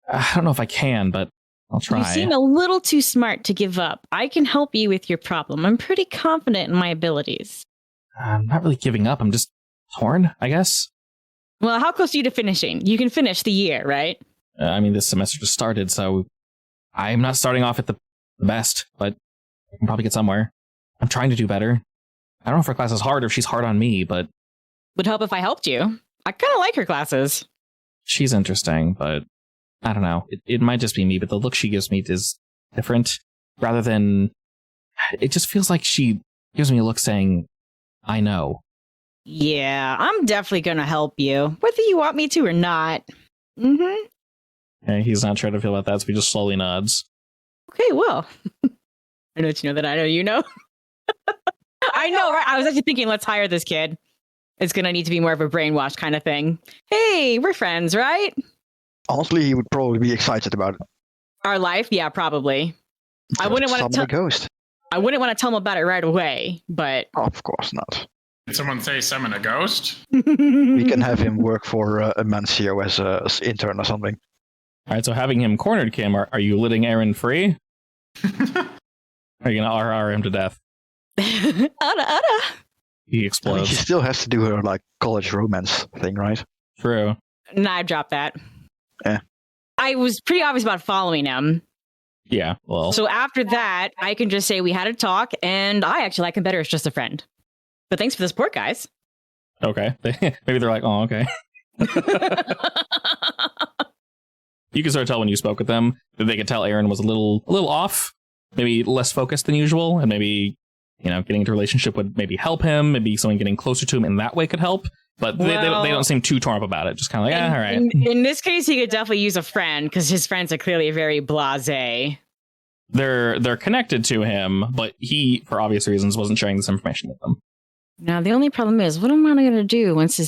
I don't know if I can, but I'll try. You seem a little too smart to give up. I can help you with your problem. I'm pretty confident in my abilities. I'm not really giving up. I'm just torn, I guess. Well, how close are you to finishing? You can finish the year, right? I mean, this semester just started, so I'm not starting off at the best, but I can probably get somewhere. I'm trying to do better. I don't know if her class is hard or if she's hard on me, but... Would help if I helped you. I kind of like her classes. She's interesting, but I don't know. It might just be me, but the look she gives me is different. Rather than... It just feels like she gives me a look saying, I know. Yeah, I'm definitely going to help you, whether you want me to or not. Mm-hmm. Okay, he's not sure how to feel about that, so he just slowly nods. Okay, well. I know what you know that I know you know. I know, right? I was actually thinking, let's hire this kid. It's going to need to be more of a brainwash kind of thing. Hey, we're friends, right? Honestly, he would probably be excited about it. Our life? Yeah, probably. I wouldn't want to tell a ghost. I wouldn't want to tell him about it right away, but... Of course not. Did someone say summon a ghost? We can have him work for Amancio as an intern or something. All right, so having him cornered, Kim, are you letting Aaron free? Are you going to RR him to death? Ada. He I explodes. mean, she still has to do her like college romance thing, right? True. Nah, I dropped that. Yeah. I was pretty obvious about following him. Yeah, well. So after that, I can just say we had a talk, and I actually like him better as just a friend. But thanks for the support, guys. Okay. Maybe they're like, oh, okay. You can sort of tell when you spoke with them that they could tell Aaron was a little off, maybe less focused than usual, and maybe, you know, getting into a relationship would maybe help him. Maybe someone getting closer to him in that way could help. But they don't seem too torn up about it. Just kind of like, all right. In this case, he could definitely use a friend because his friends are clearly very blasé. They're connected to him, but he, for obvious reasons, wasn't sharing this information with them. Now, the only problem is, what am I going to do once he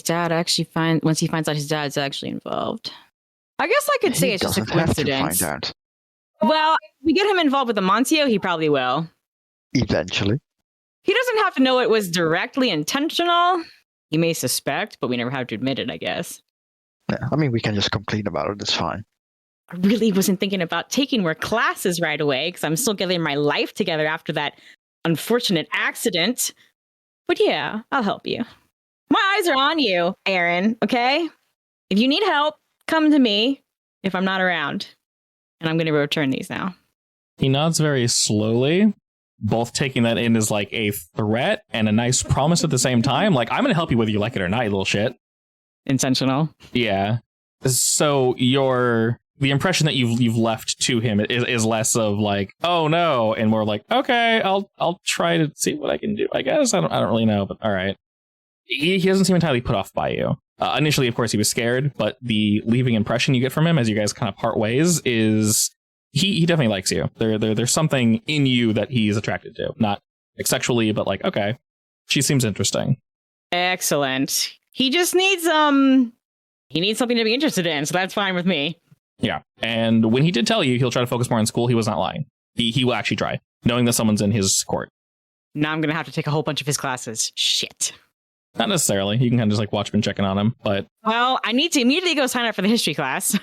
finds out his dad's actually involved? I guess I could say it's just a coincidence. Find out. Well, if we get him involved with Amancio, he probably will. Eventually. He doesn't have to know it was directly intentional. He may suspect, but we never have to admit it, I guess. Yeah, I mean, we can just complain about it. It's fine. I really wasn't thinking about taking more classes right away because I'm still getting my life together after that unfortunate accident. But yeah, I'll help you. My eyes are on you, Aaron, okay? If you need help, come to me if I'm not around. And I'm going to return these now. He nods very slowly, both taking that in as like a threat and a nice promise at the same time. Like, I'm going to help you whether you like it or not, you little shit. Intentional. Yeah. So the impression that you've left to him is less of like, oh no, and more like, okay, I'll try to see what I can do. I guess I don't really know, but all right. He doesn't seem entirely put off by you. Initially, of course, he was scared, but the leaving impression you get from him as you guys kind of part ways is he definitely likes you. There's something in you that he's attracted to, not sexually, but like, okay, she seems interesting. Excellent. He just needs something to be interested in, so that's fine with me. Yeah. And when he did tell you he'll try to focus more on school, he was not lying. He will actually try, knowing that someone's in his court. Now I'm going to have to take a whole bunch of his classes. Shit. Not necessarily. You can kind of just like watch him checking on him, but... Well, I need to immediately go sign up for the history class.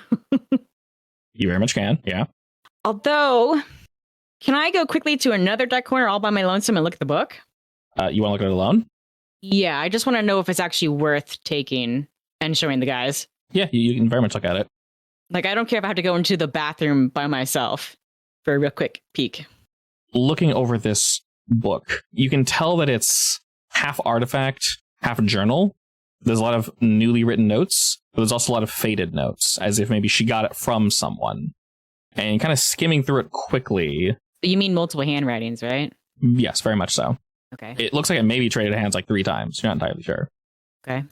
You very much can, yeah. Although, can I go quickly to another dark corner all by my lonesome and look at the book? You want to look at it alone? Yeah, I just want to know if it's actually worth taking and showing the guys. Yeah, you can very much look at it. Like, I don't care if I have to go into the bathroom by myself for a real quick peek. Looking over this book, you can tell that it's half artifact, half journal. There's a lot of newly written notes, but there's also a lot of faded notes, as if maybe she got it from someone. And kind of skimming through it quickly. You mean multiple handwritings, right? Yes, very much so. Okay. It looks like it maybe traded hands like 3 times. You're not entirely sure. Okay.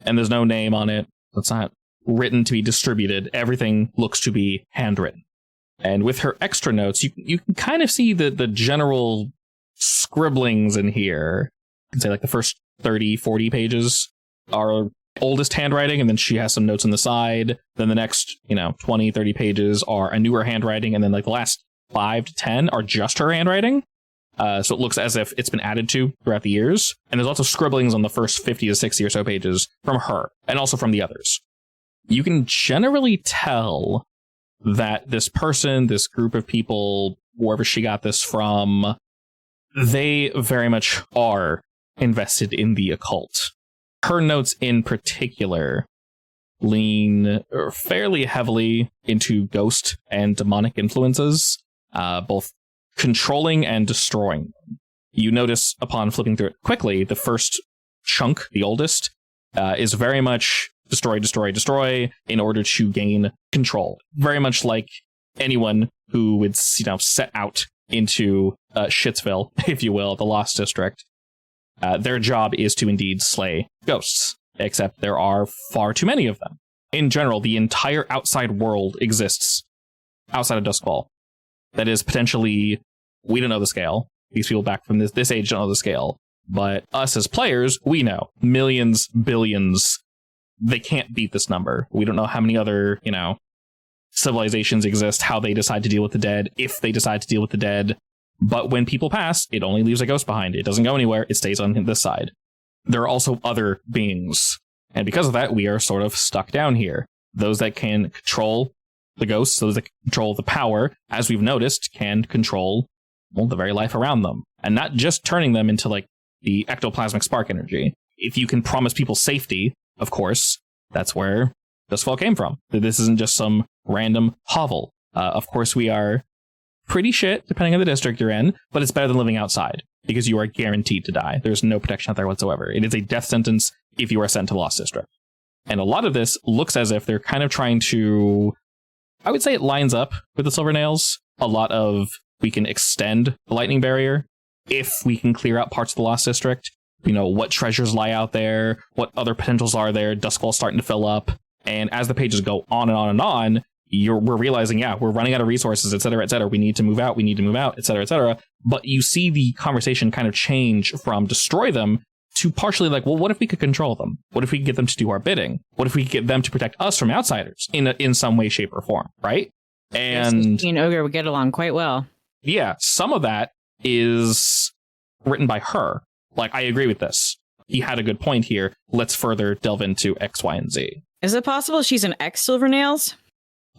And there's no name on it. It's not written to be distributed. Everything looks to be handwritten. And with her extra notes, you can kind of see the general scribblings in here. You can say like the first 30, 40 pages are oldest handwriting, and then she has some notes on the side. Then the next, 20, 30 pages are a newer handwriting, and then like the last 5 to 10 are just her handwriting. So it looks as if it's been added to throughout the years. And there's also scribblings on the first 50 to 60 or so pages from her, and also from the others. You can generally tell that this person, this group of people, wherever she got this from, they very much are invested in the occult. Her notes in particular lean fairly heavily into ghost and demonic influences, both controlling and destroying them. You notice upon flipping through it quickly, the first chunk, the oldest, is very much destroy, destroy, destroy in order to gain control. Very much like anyone who would, set out into Shitsville, if you will, the Lost District. Their job is to indeed slay ghosts, except there are far too many of them. In general, the entire outside world exists outside of Duskfall. That is potentially, we don't know the scale. These people back from this age don't know the scale. But us as players, we know. Millions, billions. They can't beat this number. We don't know how many other, civilizations exist, how they decide to deal with the dead, if they decide to deal with the dead. But when people pass, it only leaves a ghost behind. It doesn't go anywhere. It stays on this side. There are also other beings. And because of that, we are sort of stuck down here. Those that can control the ghosts, those that can control the power, as we've noticed, can control, the very life around them. And not just turning them into, the ectoplasmic spark energy. If you can promise people safety, of course, that's where Duskfall came from. This isn't just some random hovel. Of course, we are pretty shit, depending on the district you're in, but it's better than living outside, because you are guaranteed to die. There's no protection out there whatsoever. It is a death sentence if you are sent to Lost District. And a lot of this looks as if they're kind of trying to... I would say it lines up with the Silver Nails. A lot of, we can extend the lightning barrier if we can clear out parts of the Lost District. What treasures lie out there, what other potentials are there, Duskfall's starting to fill up. And as the pages go on and on and on, we're realizing, we're running out of resources, et cetera, we need to move out, et cetera, et cetera. But you see the conversation kind of change from destroy them to partially what if we could control them? What if we could get them to do our bidding? What if we could get them to protect us from outsiders in some way, shape, or form, right? And me and Ogre would get along quite well. Yeah, some of that is written by her. I agree with this. He had a good point here. Let's further delve into X, Y, and Z. Is it possible she's an ex-Silvernails?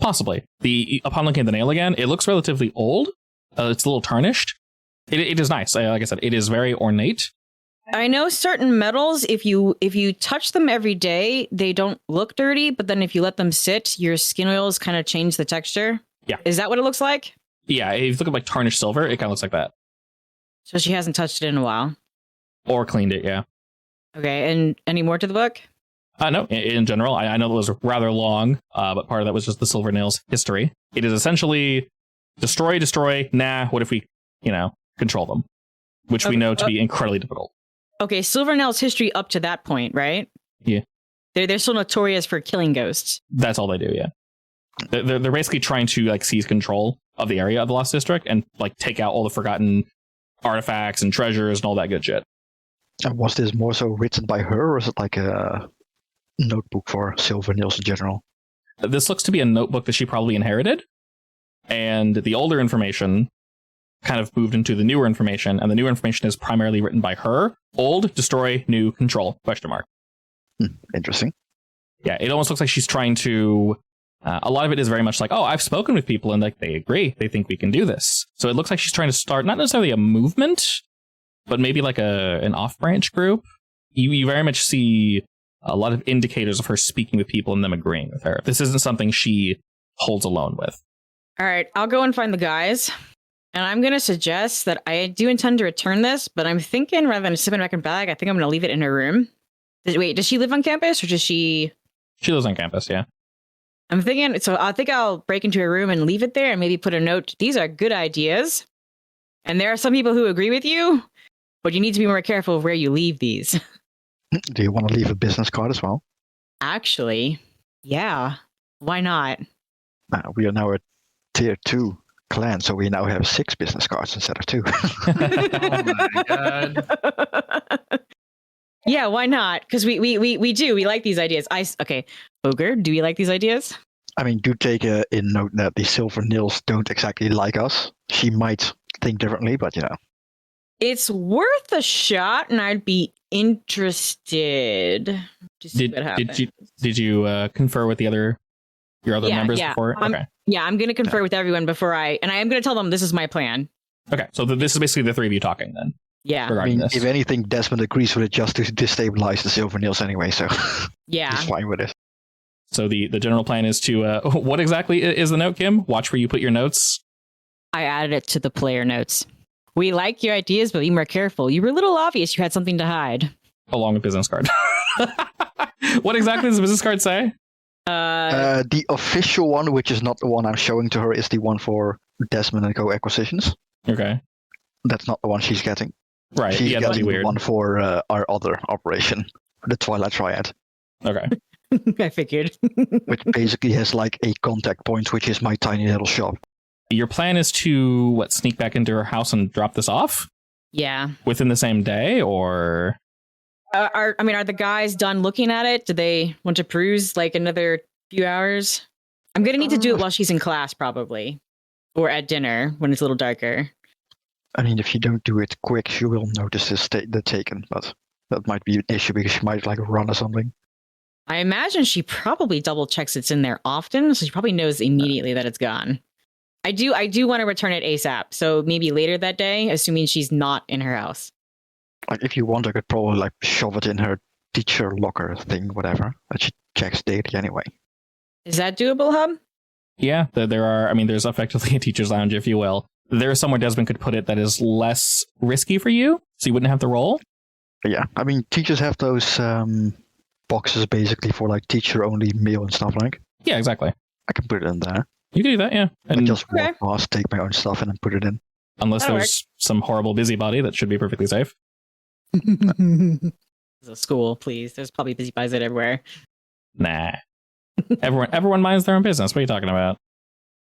Possibly. Upon looking at the nail again, it looks relatively old. It's a little tarnished. It is nice. Like I said, it is very ornate. I know certain metals, if you touch them every day, they don't look dirty, but then if you let them sit, your skin oils kind of change the texture. Yeah. Is that what it looks like? Yeah, if you look at tarnished silver, it kind of looks like that. So she hasn't touched it in a while. Or cleaned it, yeah. Okay, and any more to the book? No, in general, I know it was rather long, but part of that was just the Silver Nails history. It is essentially destroy, what if we, control them? Which we know to be incredibly difficult. Okay, Silvernails history up to that point, right? Yeah. They're still notorious for killing ghosts. That's all they do, yeah. They're basically trying to, seize control of the area of the Lost District and, take out all the forgotten artifacts and treasures and all that good shit. And was this more so written by her, or is it like a notebook for Silver Nails in general? This looks to be a notebook that she probably inherited. And the older information kind of moved into the newer information. And the newer information is primarily written by her. Old, destroy, new, control, question mark. Interesting. Yeah, it almost looks like she's trying to... a lot of it is very much like, oh, I've spoken with people and like they agree. They think we can do this. So it looks like she's trying to start not necessarily a movement, but maybe like an off-branch group. You very much see a lot of indicators of her speaking with people and them agreeing with her. This isn't something she holds alone with. All right, I'll go and find the guys. And I'm going to suggest that I do intend to return this, but I'm thinking rather than sipping back in bag, I think I'm going to leave it in her room. Wait, does she live on campus or does she... She lives on campus, yeah. I'm thinking, so I think I'll break into her room and leave it there and maybe put a note. These are good ideas. And there are some people who agree with you, but you need to be more careful of where you leave these. Do you want to leave a business card as well? Actually, yeah. Why not? We are now a tier 2 clan, so we now have 6 business cards instead of 2. Oh my god. Yeah, why not? Because we do. We like these ideas. Okay, Ogre, do we like these ideas? I mean, do take in note that the Silver Nils don't exactly like us. She might think differently, but you know. It's worth a shot, and I'd be interested to see what happens. Did you confer with your other members before? Okay. Yeah, I'm going to confer with everyone before I am going to tell them this is my plan. Okay, so this is basically the 3 of you talking then. Yeah. I mean, if anything, Desmond agrees with it just to destabilize the Silver Nils anyway, so yeah, he's fine with it. So the general plan is to, what exactly is the note, Kim? Watch where you put your notes. I added it to the player notes. We like your ideas, but be more careful. You were a little obvious you had something to hide. Along with business card. What exactly does the business card say? The official one, which is not the one I'm showing to her, is the one for Desmond & Co. acquisitions. Okay. That's not the one she's getting. Right, She's yeah, that'd be getting weird. the one for our other operation, the Twilight Triad. Okay. I figured. Which basically has like a contact point, which is my tiny little shop. Your plan is to, sneak back into her house and drop this off? Yeah. Within the same day, or...? Are the guys done looking at it? Do they want to peruse like another few hours? I'm going to need to do it while she's in class, probably. Or at dinner, when it's a little darker. I mean, if you don't do it quick, she will notice the taken, but that might be an issue because she might like run or something. I imagine she probably double checks it's in there often, so she probably knows immediately that it's gone. I do want to return it ASAP, so maybe later that day, assuming she's not in her house. Like, if you want, I could probably like shove it in her teacher locker thing, whatever, that she checks daily anyway. Is that doable, Hub? Yeah, there's effectively a teacher's lounge, if you will. There's somewhere Desmond could put it that is less risky for you, so you wouldn't have to roll. But yeah, I mean, teachers have those boxes basically for like teacher-only meal and stuff like. Yeah, exactly. I can put it in there. You can do that, yeah. And I just walk past, take my own stuff, and then put it in. Unless there's some horrible busybody, that should be perfectly safe. It's a school, please. There's probably busybodies everywhere. Nah. Everyone minds their own business. What are you talking about?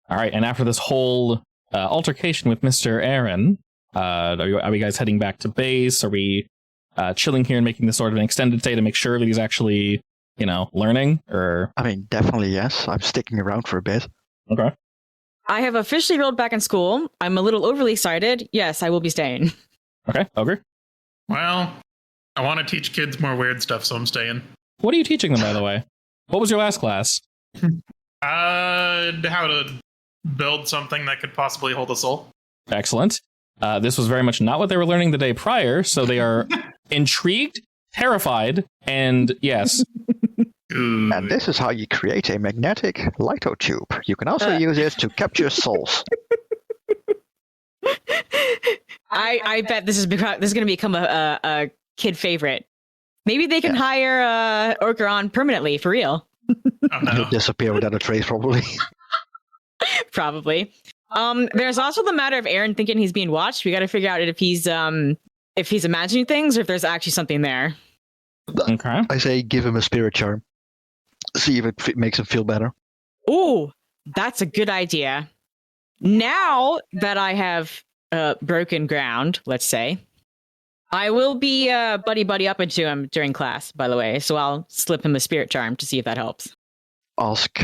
All right, and after this whole altercation with Mr. Aaron, are we guys heading back to base? Are we chilling here and making this sort of an extended stay to make sure that he's actually, learning? Or I mean, definitely yes. I'm sticking around for a bit. Okay. I have officially enrolled back in school. I'm a little overly excited. Yes, I will be staying. Okay, Ogre? Well, I want to teach kids more weird stuff, so I'm staying. What are you teaching them, by the way? What was your last class? How to build something that could possibly hold a soul. Excellent. This was very much not what they were learning the day prior, so they are intrigued, terrified, and yes. And this is how you create a magnetic lithotube. You can also use it to capture souls. I bet this is going to become a kid favorite. Maybe they can hire Ogre on permanently, for real. Oh, no. He'll disappear without a trace, probably. Probably. There's also the matter of Aaron thinking he's being watched. We got to figure out if he's imagining things or if there's actually something there. Okay. I say give him a spirit charm. See if it makes him feel better. Ooh, that's a good idea. Now that I have broken ground, let's say, I will be buddy up into him during class, by the way. So I'll slip him a spirit charm to see if that helps. ask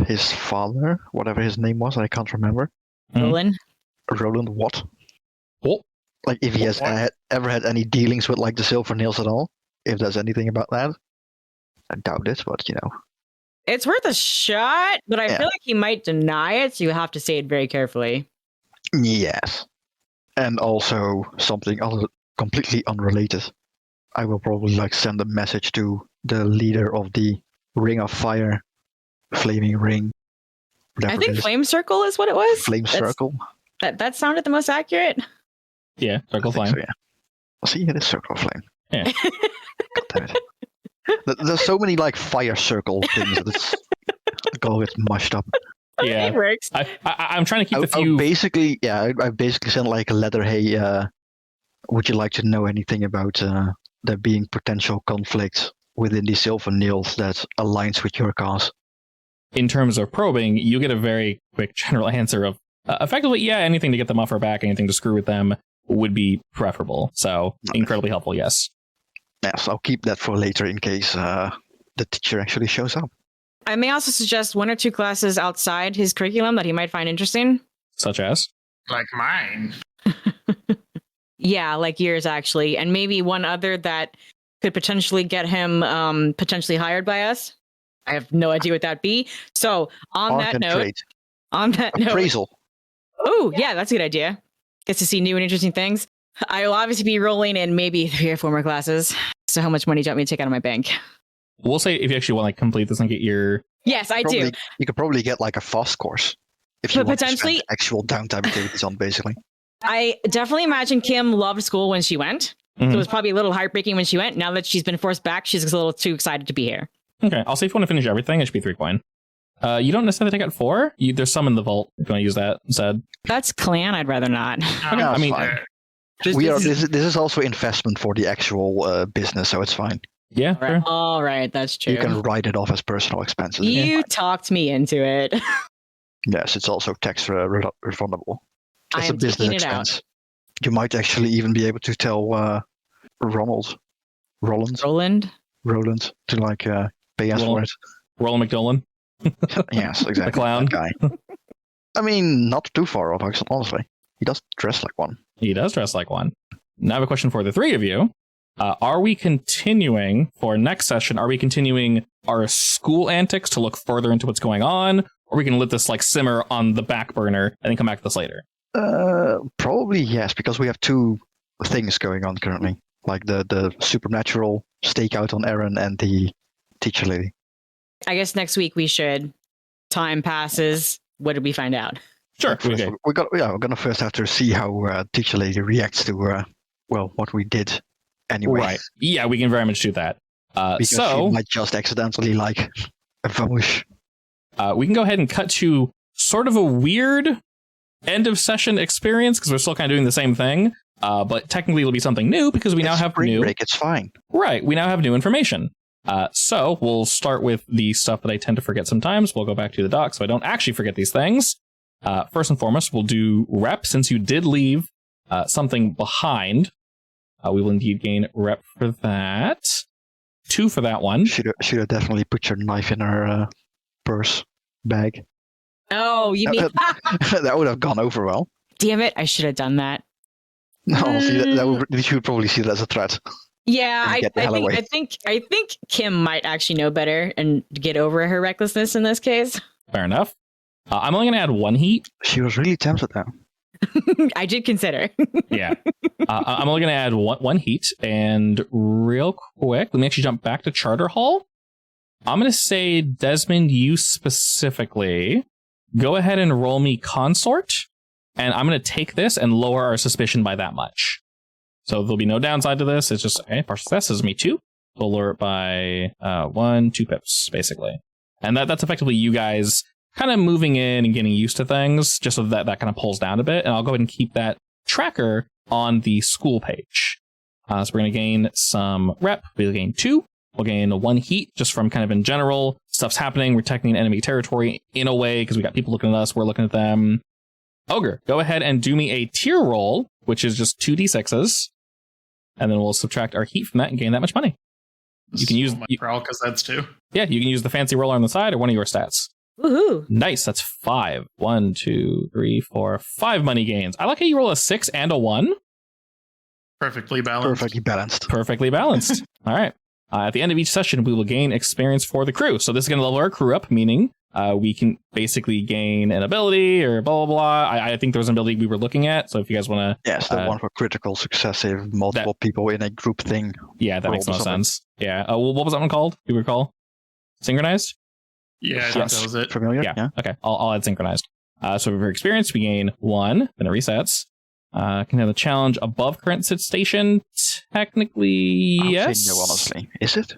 his father, whatever his name was, I can't remember. Roland. Roland what? Oh, Like if he has What? ever had any dealings with like the Silver Nails at all. If there's anything about that. I doubt it, but It's worth a shot, but I Yeah. feel like he might deny it, so you have to say it very carefully. Yes. And also something other completely unrelated. I will probably like send a message to the leader of the Ring of Fire, Flaming Ring. I Whatever think it is. Flame Circle is what it was. Flame Circle. That sounded the most accurate. yeah, Circle I think Flame. so, yeah. See, it is Circle of Flame. Yeah. God damn it. There's so many like fire circle things that it all gets mushed up. Yeah. It works. I'm trying to keep the I few. basically sent like a letter. Hey, would you like to know anything about there being potential conflicts within the Silver Nails that aligns with your cause? In terms of probing, you get a very quick general answer of effectively, yeah, anything to get them off our back, anything to screw with them would be preferable. So incredibly helpful, yes. Yes, I'll keep that for later in case the teacher actually shows up. I may also suggest 1 or 2 classes outside his curriculum that he might find interesting. Such as? Like mine. Yeah, like yours actually, and maybe one other that could potentially get him potentially hired by us. I have no idea what that'd be. So on Art that and note, trade. Appraisal. oh yeah, that's a good idea. Gets to see new and interesting things. I will obviously be rolling in maybe 3 or 4 more classes. So how much money do you want me to take out of my bank? We'll say if you actually want to complete this and get your... Yes, I do. You could probably get like a fast course if you But want to potentially- spend actual downtime activities on, basically. I definitely imagine Kim loved school when she went. So it was probably a little heartbreaking when she went. Now that she's been forced back, she's a little too excited to be here. Okay, I'll say if you want to finish everything, it should be 3 coin. You don't necessarily take out 4. There's some in the vault if you want to use that instead. That's clan. I'd rather not. No, I it's mean, fine. This This is also investment for the actual business, so it's fine. Yeah, All right. sure. All right, that's true. You can write it off as personal expenses. You talked me into it. Yes, it's also tax refundable. I It's a am business taking it out. expense. You might actually even be able to tell Roland Roland. to like pay us for Roland. it. Roland McDolan. Yes, exactly. The clown. That guy. I mean, not too far off, honestly. He does dress like one. He does dress like one. Now I have a question for the 3 of you. Are we continuing for next session? Are we continuing our school antics to look further into what's going on? Or are we going to let this like simmer on the back burner and then come back to this later? Probably yes, because we have 2 things going on currently. Like the supernatural stakeout on Aaron and the teacher lady. I guess next week we should. Time passes. What did we find out? Sure. First, Okay. we're gonna first have to see how teacher lady reacts to what we did anyway. Right. Yeah, we can very much do that. Because So she might just accidentally like vanish. we can go ahead and cut to sort of a weird end of session experience because we're still kind of doing the same thing. But technically it'll be something new because we now have spring new. break. It's fine. Right. We now have new information. So we'll start with the stuff that I tend to forget sometimes. We'll go back to the doc so I don't actually forget these things. First and foremost, we'll do rep since you did leave something behind. We will indeed gain rep for that. 2 for that one. Should have definitely put your knife in her purse bag. Oh, you mean? That would have gone over well. Damn it! I should have done that. No, see, you should probably see that as a threat. Yeah, And I get the hell away. think Kim might actually know better and get over her recklessness in this case. Fair enough. I'm only going to add 1 heat. She was really tempted though. I did consider. Yeah. I'm only going to add one heat. And real quick, let me actually jump back to Charter Hall. I'm going to say, Desmond, you specifically, go ahead and roll me Consort. And I'm going to take this and lower our suspicion by that much. So there'll be no downside to this. It's just, okay, partial success is me 2. We'll lower it by 2 pips, basically. And that's effectively you guys kind of moving in and getting used to things, just so that kind of pulls down a bit. And I'll go ahead and keep that tracker on the school page. So we're going to gain some rep. We'll gain 2. We'll gain 1 heat just from kind of in general. Stuff's happening. We're protecting enemy territory in a way because we got people looking at us. We're looking at them. Ogre, go ahead and do me a tier roll, which is just 2d6s. And then we'll subtract our heat from that and gain that much money. You can use my prowl because that's 2. Yeah, you can use the fancy roller on the side or one of your stats. Woohoo! Nice, that's 5. 1, 2, 3, 4, 5 money gains. I like how you roll a 6 and a 1. Perfectly balanced. Perfectly balanced. All right. At the end of each session, we will gain experience for the crew. So this is going to level our crew up, meaning we can basically gain an ability or blah, blah, blah. I think there was an ability we were looking at. So if you guys want to... Yes, the one for critical successive, multiple people in a group thing. Yeah, that makes no sense. Yeah. What was that one called? Do you recall? Synchronized? Yeah, that was it. Familiar? Yeah. Okay, I'll add synchronized. So for experience, we gain 1, then it resets. Can have the challenge above current sit station. Technically, yes. No, honestly, is it?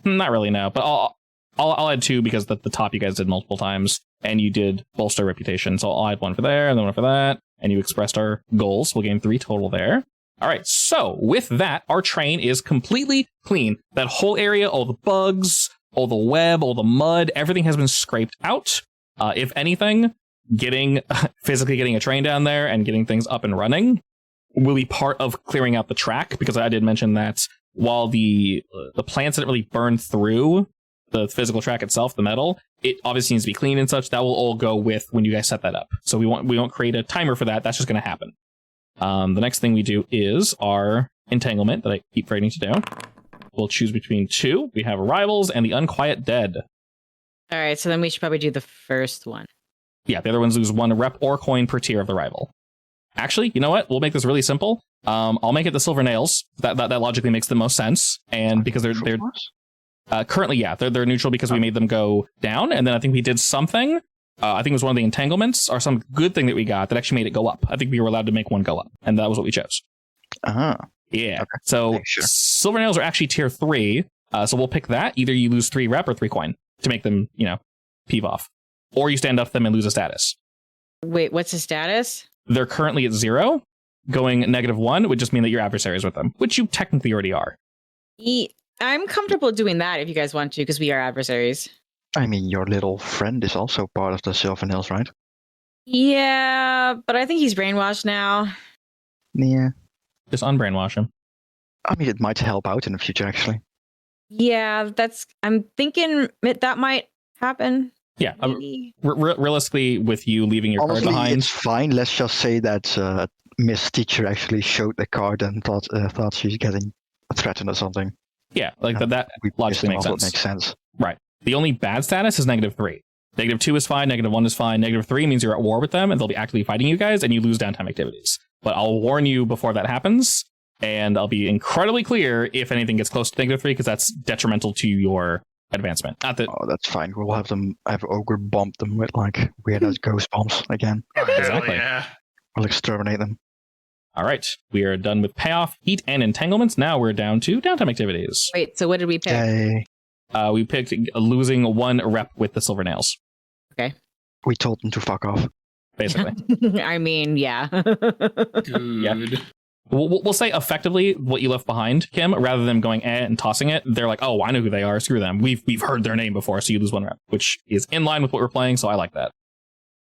Not really, no. But I'll add 2 because the top you guys did multiple times, and you did bolster reputation. So I'll add 1 for there, and then 1 for that, and you expressed our goals. We'll gain 3 total there. All right. So with that, our train is completely clean. That whole area, all the bugs, all the web, all the mud, everything has been scraped out. If anything, physically getting a train down there and getting things up and running will be part of clearing out the track, because I did mention that while the plants didn't really burn through the physical track itself, the metal, it obviously needs to be clean and such. That will all go with when you guys set that up. So we won't create a timer for that. That's just going to happen. The next thing we do is our entanglement that I keep forgetting to do. We'll choose between 2. We have Arrivals and the Unquiet Dead. All right, so then we should probably do the first one. Yeah, the other ones lose 1 rep or coin per tier of the rival. Actually, you know what? We'll make this really simple. I'll make it the Silver Nails. That logically makes the most sense. And because they're currently, yeah, they're neutral because we made them go down. And then I think we did something. I think it was one of the entanglements or some good thing that we got that actually made it go up. I think we were allowed to make one go up. And that was what we chose. Uh-huh. Yeah. Okay. So sure. Silver Nails are actually tier 3. So we'll pick that. Either you lose 3 rep or 3 coin to make them, peeve off. Or you stand up them and lose a status. Wait, what's the status? They're currently at 0. Going -1 would just mean that you're adversaries with them, which you technically already are. I'm comfortable doing that if you guys want to, because we are adversaries. I mean, your little friend is also part of the Silver Nails, right? Yeah, but I think he's brainwashed now. Yeah. Just unbrainwash him. I mean, it might help out in the future, actually. Yeah, I'm thinking that might happen. Yeah, realistically, with you leaving your Honestly, card behind, it's fine. Let's just say that Miss Teacher actually showed the card and thought she's getting threatened or something. Yeah, like that logically makes sense. Makes sense. Right. The only bad status is -3. -2 is fine, -1 is fine, -3 means you're at war with them and they'll be actively fighting you guys and you lose downtime activities. But I'll warn you before that happens, and I'll be incredibly clear if anything gets close to -3, because that's detrimental to your advancement. Oh, that's fine. We'll have Ogre bomb them with weird as ghost bombs again. Oh, exactly. Yeah. We'll exterminate them. All right, we are done with payoff, heat, and entanglements. Now we're down to downtime activities. Wait, so what did we pick? Yay. We picked losing 1 rep with the Silver Nails. Okay. We told them to fuck off. Basically. I mean, yeah. Good. Yeah. We'll say effectively what you left behind, Kim, rather than going and tossing it. They're like, oh, I know who they are. Screw them. We've heard their name before, so you lose 1 rep, which is in line with what we're playing. So I like that.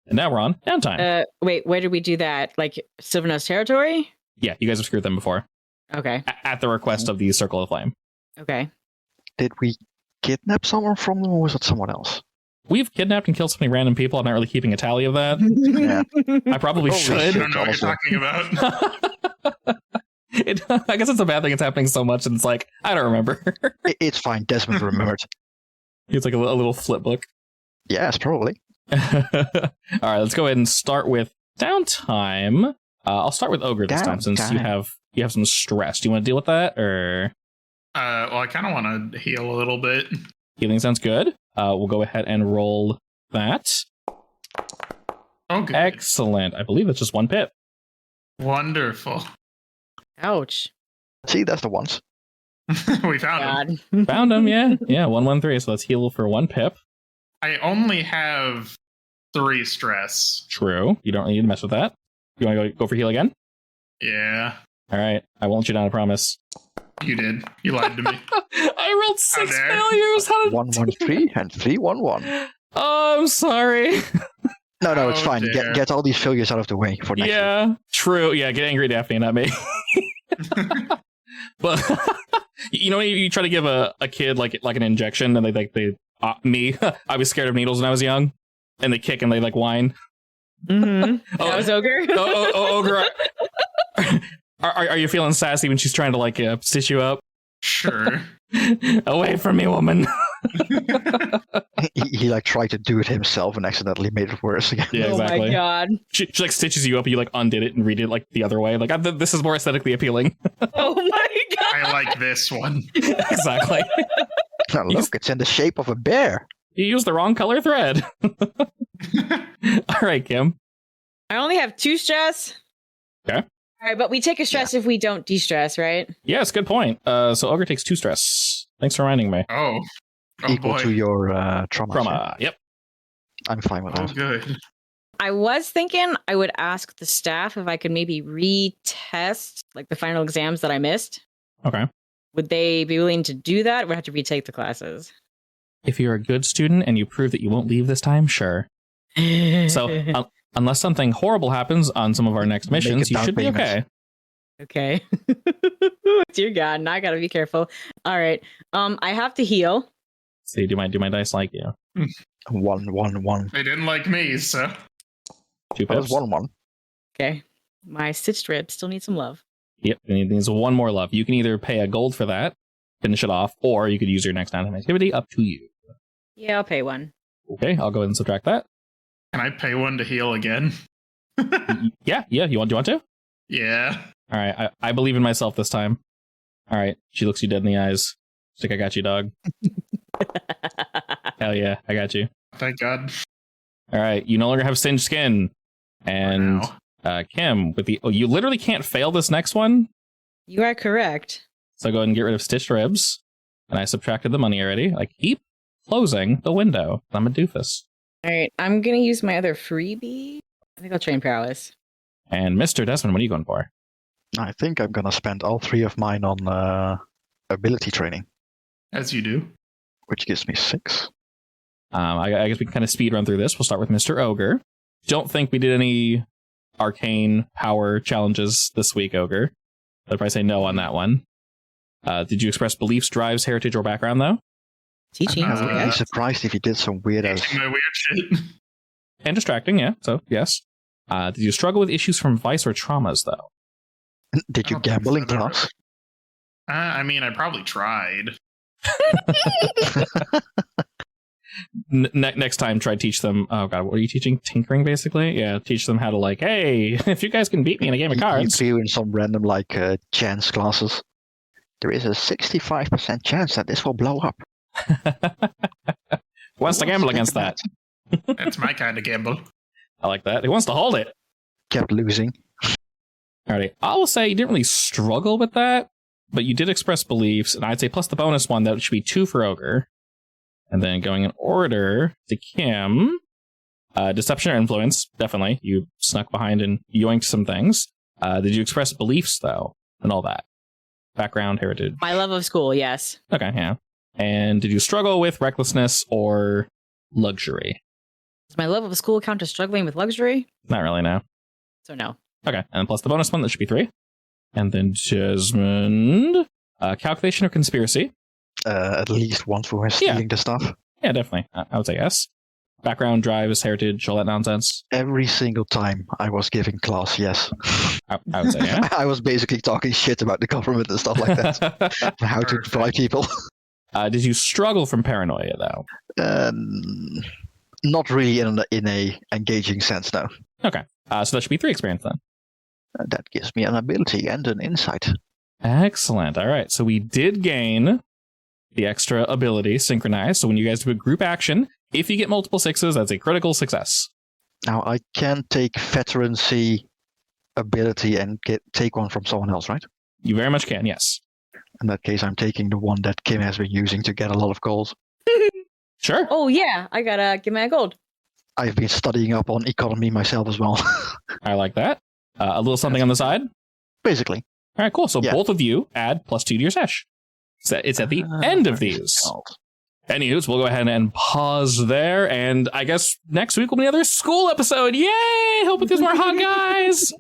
And now we're on downtime. Wait, where did we do that? Like Silver Nails territory? Yeah, you guys have screwed them before. Okay. At the request of the Circle of Flame. Okay. Did we kidnap someone from them, or was it someone else? We've kidnapped and killed so many random people. I'm not really keeping a tally of that. Yeah. I probably should. I don't know what you're talking about. I guess it's a bad thing. It's happening so much, and it's like, I don't remember. It's fine. Desmond remembered. It's like a little flip book. Yes, probably. All right, let's go ahead and start with downtime. I'll start with Ogre this time, since you have some stress. Do you want to deal with that, or? Well, I kind of want to heal a little bit. Healing sounds good. We'll go ahead and roll that. Oh, good. Excellent. I believe it's just 1 pip. Wonderful. Ouch. See, that's the ones. We found him. God. Found him, yeah. Yeah, 113. So let's heal for 1 pip. I only have 3 stress. True. You don't need to mess with that. You want to go for heal again? Yeah. All right. I won't let you down, I promise. You did. You lied to me. I rolled 6 dare. failures. How did 113 and 311. Oh, I'm sorry. No, it's Oh, fine. dear. Get all these failures out of the way for next week. Yeah, true. Yeah, get angry, Daphne, not me. But You know, you try to give a kid like an injection, and they me, I was scared of needles when I was young, and they kick and they like whine. Mm-hmm. That was Ogre. Ogre. Are you feeling sassy when she's trying to like stitch you up? Sure. Away from me, woman. he like tried to do it himself and accidentally made it worse again. Yeah, exactly. Oh my god. She like stitches you up, and you like undid it and redid it like the other way. Like this is more aesthetically appealing. Oh my god. I like this one. Exactly. Now look, it's in the shape of a bear. You used the wrong color thread. All right, Kim. I only have 2 stress. Okay. All right, but we take a stress if we don't de-stress, right? Yes, good point. So Ogre takes 2 stress. Thanks for reminding me. Oh Equal boy. to your trauma. Trauma. Yep. I'm fine with Oh, that. good. I was thinking I would ask the staff if I could maybe retest like the final exams that I missed. Okay. Would they be willing to do that? Or would I have to retake the classes? If you're a good student and you prove that you won't leave this time, sure. So unless something horrible happens on some of our next Make missions, a you down should be payment. Okay. okay. Dear God, now I gotta be careful. All right. I have to heal. See, do my dice like you? 1-1-1. They didn't like me, so 2 That was pips. 1-1. Okay. My stitched rib still needs some love. Yep. It needs 1 more love. You can either pay a gold for that, finish it off, or you could use your next downtime activity. Up to you. Yeah, I'll pay 1. Okay, I'll go ahead and subtract that. can I pay 1 to heal again? Yeah. You want to? Yeah. All right. I believe in myself this time. All right. She looks you dead in the eyes. She's like, I got you, dog. Hell yeah, I got you. Thank God. All right. You no longer have singed skin. And Wow. Kim, with you literally can't fail this next one. You are correct. So go ahead and get rid of stitched ribs. And I subtracted the money already. I keep closing the window. I'm a doofus. All right. I'm going to use my other freebie. I think I'll train prowess. And Mr. Desmond, what are you going for? I think I'm going to spend all 3 of mine on ability training, As you do. which gives me 6. I guess we can kind of speed run through this. We'll start with Mr. Ogre. Don't think we did any arcane power challenges this week, Ogre. I'd probably say no on that one. Did you express beliefs, drives, heritage, or background, though? Teaching. I wouldn't be Uh, surprised if he did some weird as. My weird shit. And distracting, yeah. So, yes. Did you struggle with issues from vice or traumas, though? Did you I don't think gamble in so, no. class? I mean, I probably tried. Next time, try teach them. Oh god, what are you teaching? Tinkering, basically. Yeah, teach them how to like. Hey, if you guys can beat me in a game of You cards. threw in some random like chance classes. There is a 65% chance that this will blow up. Who wants to gamble against that? That's my kind of gamble. I like that. Who wants to hold it? Kept losing. Alrighty, I will say you didn't really struggle with that, but you did express beliefs, and I'd say plus the bonus one, that should be 2 for Ogre. And then going in order to Kim, deception or influence, definitely. You snuck behind and yoinked some things. Did you express beliefs, though, and all that? Background, heritage. My love of school, yes. Okay, yeah. And did you struggle with recklessness or luxury? Does my love of school count as struggling with luxury? Not really, no. So no. Okay, and plus the bonus one, that should be 3. And then Desmond, calculation or conspiracy? At least once for stealing the stuff. Yeah, definitely. I would say yes. Background, drives, heritage, all that nonsense. Every single time I was giving class, yes. I would say yeah. I was basically talking shit about the government and stuff like that. How to bribe people. Did you struggle from paranoia, though? Not really in a engaging sense, no. Okay. So that should be 3 experience then. That gives me an ability and an insight. Excellent. All right. So we did gain the extra ability, synchronized. So when you guys do a group action, if you get multiple 6s, that's a critical success. Now, I can take veterancy ability and take one from someone else, right? You very much can, yes. In that case, I'm taking the one that Kim has been using to get a lot of gold. Sure. Oh yeah, I gotta give my gold. I've been studying up on economy myself as well. I like that. A little something on the side. Basically. All right, cool. So Yeah. both of you add +2 to your sesh. So it's at the end of these. Anyways, we'll go ahead and pause there. And I guess next week will be another school episode. Yay! Hope with these more hot guys.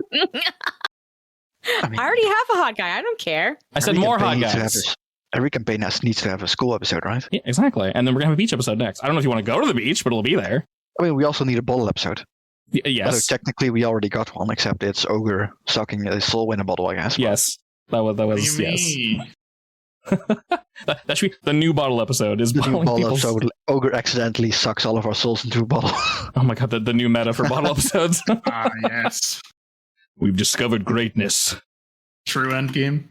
I mean, I already have a hot guy. I don't care. I said really more get hot paid to have guys. this Every campaign needs to have a school episode, right? Yeah, exactly. And then we're going to have a beach episode next. I don't know if you want to go to the beach, but it'll be there. I mean, we also need a bottle episode. Yes. So technically, we already got one, except it's Ogre sucking his soul in a bottle, I guess. Yes. That was yes. That should be the new bottle episode. Is the new bottle people's... episode. Ogre accidentally sucks all of our souls into a bottle. Oh my god, the new meta for bottle episodes. Ah, yes. We've discovered greatness. True endgame.